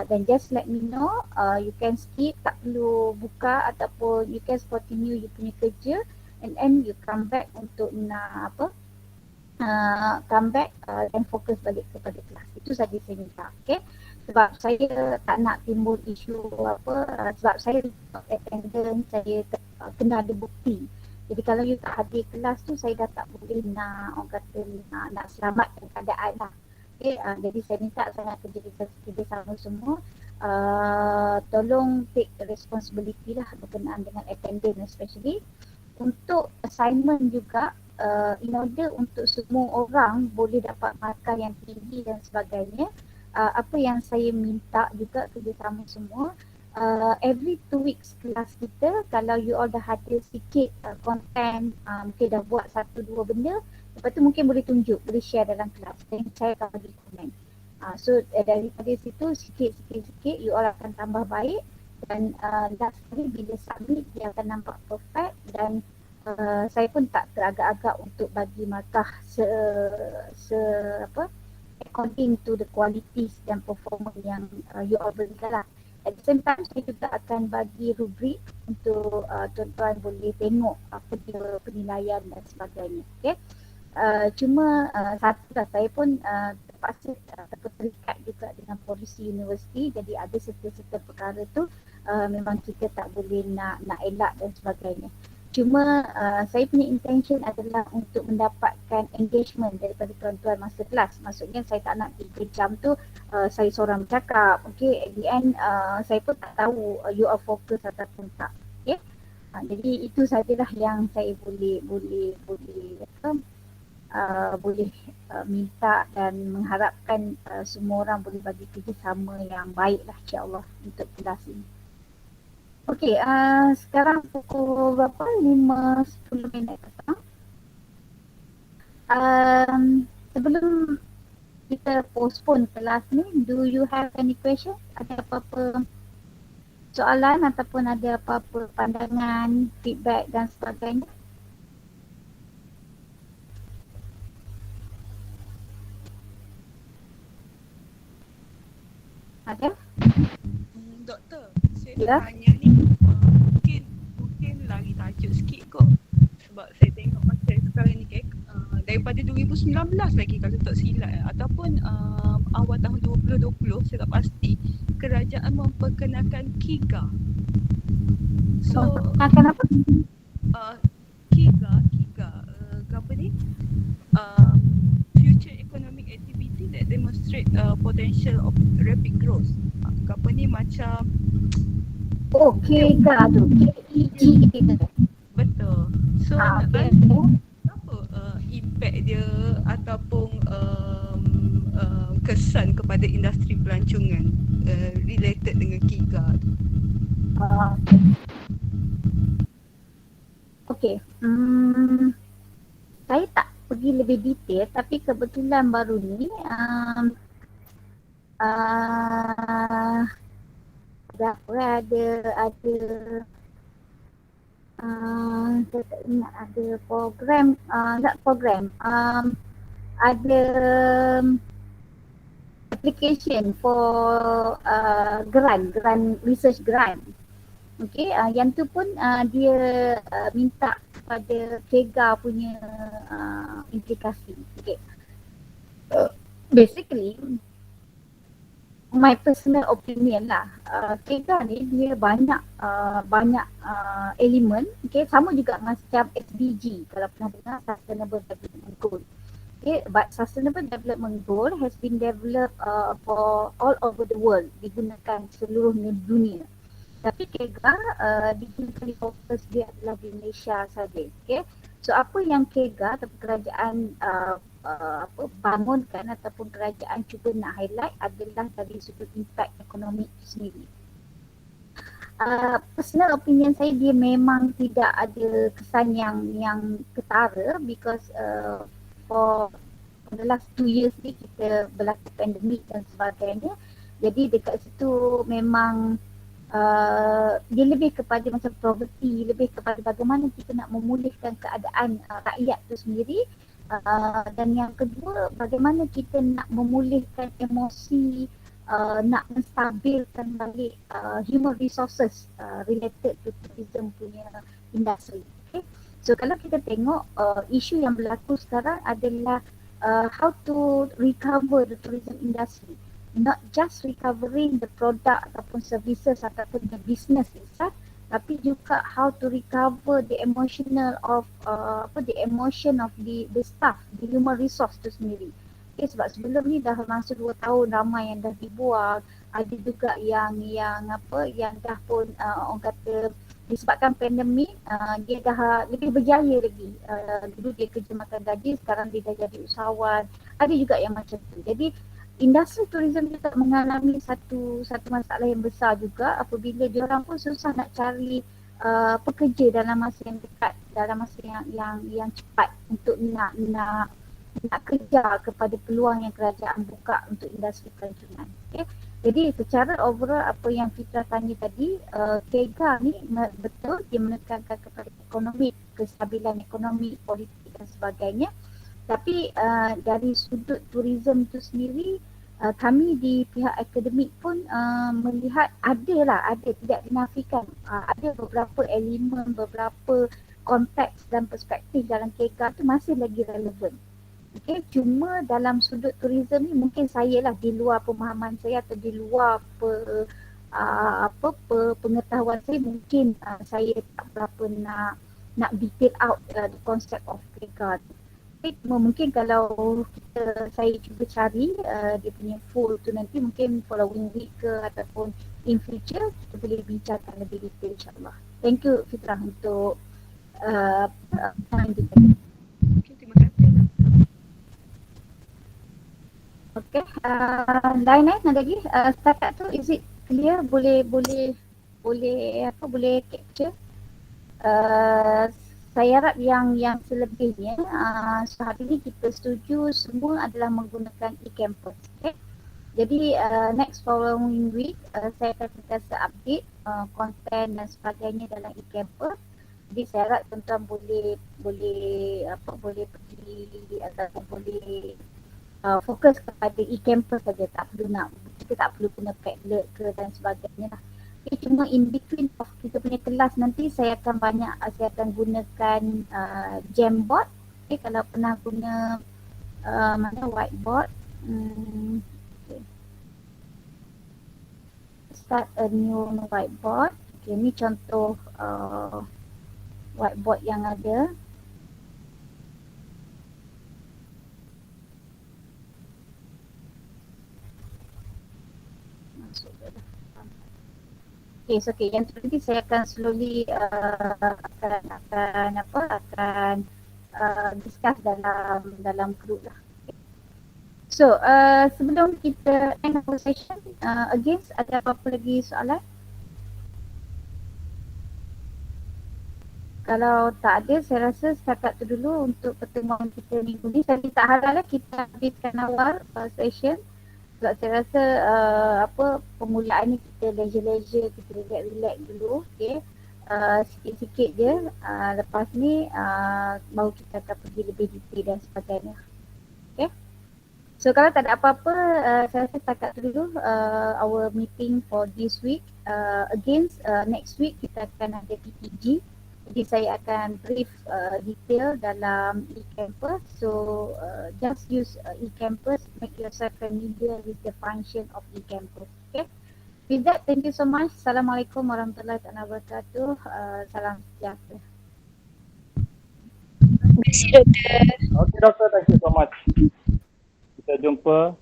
Then just let me know, you can skip, tak perlu buka ataupun you can continue you punya kerja and then you come back untuk nak come back dan fokus balik kepada kelas. Itu saja saya minta, okay? Sebab saya tak nak timbul isu sebab saya attendance, saya kena ada bukti. Jadi kalau you tak hadir kelas tu, saya dah tak boleh nak orang kata nak selamatkan keadaan lah. Okay, jadi saya minta sangat kerjasama semua. Tolong take responsibility lah berkenaan dengan attendance especially. Untuk assignment juga, in order untuk semua orang boleh dapat markah yang tinggi dan sebagainya, apa yang saya minta juga kerjasama semua, every 2 weeks kelas kita, kalau you all dah hadir sikit content, mungkin dah buat 1-2 benda, lepas tu mungkin boleh tunjuk, boleh share dalam kelas dan saya akan bagi komen. Daripada situ sikit you all akan tambah baik dan last kali bila submit dia akan nampak perfect dan saya pun tak teragak-agak untuk bagi markah se apa according to the qualities dan performance yang you all berikan lah. At the same time saya juga akan bagi rubrik untuk tuan-tuan boleh tengok apa dia penilaian dan sebagainya. Okay. Cuma satu lah, saya pun terpaksa ataupun terikat juga dengan polisi universiti, jadi ada serta-serta perkara tu memang kita tak boleh nak elak dan sebagainya. Cuma saya punya intention adalah untuk mendapatkan engagement daripada tuan-tuan masa kelas. Maksudnya saya tak nak 3 jam tu saya seorang bercakap. Okay, at the end saya pun tak tahu you are fokus ataupun tak. Okay. Jadi itu sajalah yang saya boleh minta dan mengharapkan semua orang boleh bagi kerjasama yang baik lah insyaAllah untuk kelas ini. Okey, sekarang pukul berapa? 5-10 minit petang. Sebelum kita postpone kelas ni, do you have any question? Ada apa-apa soalan ataupun ada apa-apa pandangan, feedback dan sebagainya? Ada? Doktor, saya Ya. nak tanya ni, mungkin lari tajuk sikit kot. Sebab saya tengok macam sekarang ni kan, daripada 2019 lagi kalau tak silap ataupun awal tahun 2020, saya tak pasti, kerajaan memperkenalkan KIGA. So, Akan apa? KIGA, apa ni? Future Economic Activity that demonstrate potential of rapid growth. Apa ni macam Oh, KEGA tu. KEGA. betul. So nak Okay. tanya apa impact dia ataupun kesan kepada industri pelancongan related dengan KIGA tu. Okay. Saya tak pergi lebih detail tapi kebetulan baru ni ada saya tak ingat ada program ada application for grant research grant. Okay, yang tu pun dia minta kepada KEGA punya implikasi. Okay. Basically, my personal opinion lah, KEGA ni dia banyak elemen, okay, sama juga macam SDG kalau pernah dengar, Sustainable Development Goal. Okay, but Sustainable Development Goal has been developed for all over the world, digunakan seluruh dunia. Tapi KEGA di fokus dia adalah di Malaysia saja. Okay, so apa yang KEGA atau kerajaan bangunkan ataupun kerajaan cuba nak highlight adalah dari sudut impact ekonomi itu sendiri. Personal opinion saya, dia memang tidak ada kesan yang ketara because for the last 2 years ni kita berlaku pandemik dan sebagainya. Jadi dekat situ memang dia lebih kepada macam poverty, lebih kepada bagaimana kita nak memulihkan keadaan rakyat tu sendiri. Dan yang kedua, bagaimana kita nak memulihkan emosi, nak menstabilkan balik human resources related to tourism punya industri. Okay. So kalau kita tengok isu yang berlaku sekarang adalah how to recover the tourism industry. Not just recovering the product ataupun services ataupun the business itself, tapi juga how to recover the emotional of the emotion of the staff, the human resource tu sendiri. Okay, sebab sebelum ni dah masa 2 tahun ramai yang dah dibuang, ada juga yang dah pun orang kata disebabkan pandemik dia dah lebih berjaya lagi. Dulu dia kerja makan gaji, sekarang dia dah jadi usahawan. Ada juga yang macam tu. Jadi industri tourism juga mengalami satu masalah yang besar juga apabila diorang pun susah nak cari pekerja dalam masa yang dekat, dalam masa yang cepat untuk nak nak kejar kepada peluang yang kerajaan buka untuk industri pelancongan. Okay. Jadi secara overall apa yang Fitra tanya tadi, KEGA ni betul dia menekankan kepada ekonomi, kestabilan ekonomi, politik dan sebagainya. Tapi dari sudut tourism itu sendiri, kami di pihak akademik pun melihat ada tidak dinafikan, ada beberapa elemen, beberapa konteks dan perspektif dalam KEGA tu masih lagi relevan. Okay, cuma dalam sudut tourism ni mungkin saya lah di luar pemahaman saya atau di luar pengetahuan saya, mungkin saya tak berapa nak detail out the concept of KEGA. Mungkin kalau saya cuba cari dia punya full tu nanti mungkin following week ke ataupun in future kita boleh bincangkan lebih detail insyaAllah. Thank you Fitrah untuk time kita. Okay, terima kasih. Okay, lain ada lagi setakat tu is it clear, boleh capture. Saya harap yang selebihnya hari ini kita setuju semua adalah menggunakan e-campus. Okay? Jadi next following week saya akan sentiasa update konten dan sebagainya dalam e-campus. Jadi saya harap tuan-tuan boleh pergi ataupun boleh fokus kepada e-campus saja, kita tak perlu guna Padlet ke dan sebagainya lah. Okay, cuma in between of kita punya kelas nanti saya akan gunakan Jamboard. Okay, kalau pernah guna mana whiteboard, okay. Start a new whiteboard. Okay, ni contoh whiteboard yang ada. Okay, so yang tu nanti saya akan slowly akan discuss dalam group lah. Okay. So sebelum kita end our session, again ada apa-apa lagi soalan? Kalau tak ada, saya rasa setakat tu dulu untuk pertemuan kita minggu ni. Saya tak harap kita habiskan awal session. Sebab saya rasa permulaan ni kita leisure, kita relax dulu, okay. Sikit-sikit je, lepas ni baru kita akan pergi lebih detail dan sebagainya. Okay. So kalau tak ada apa-apa, saya rasa setakat tu dulu our meeting for this week. Again, next week kita akan ada PPG. Jadi saya akan brief detail dalam e-campus. So just use e-campus, make yourself familiar with the function of e-campus. Okay. With that, thank you so much. Assalamualaikum warahmatullahi wabarakatuh. Salam sejahtera. Terima kasih doktor. Okay doktor, thank you so much. Kita jumpa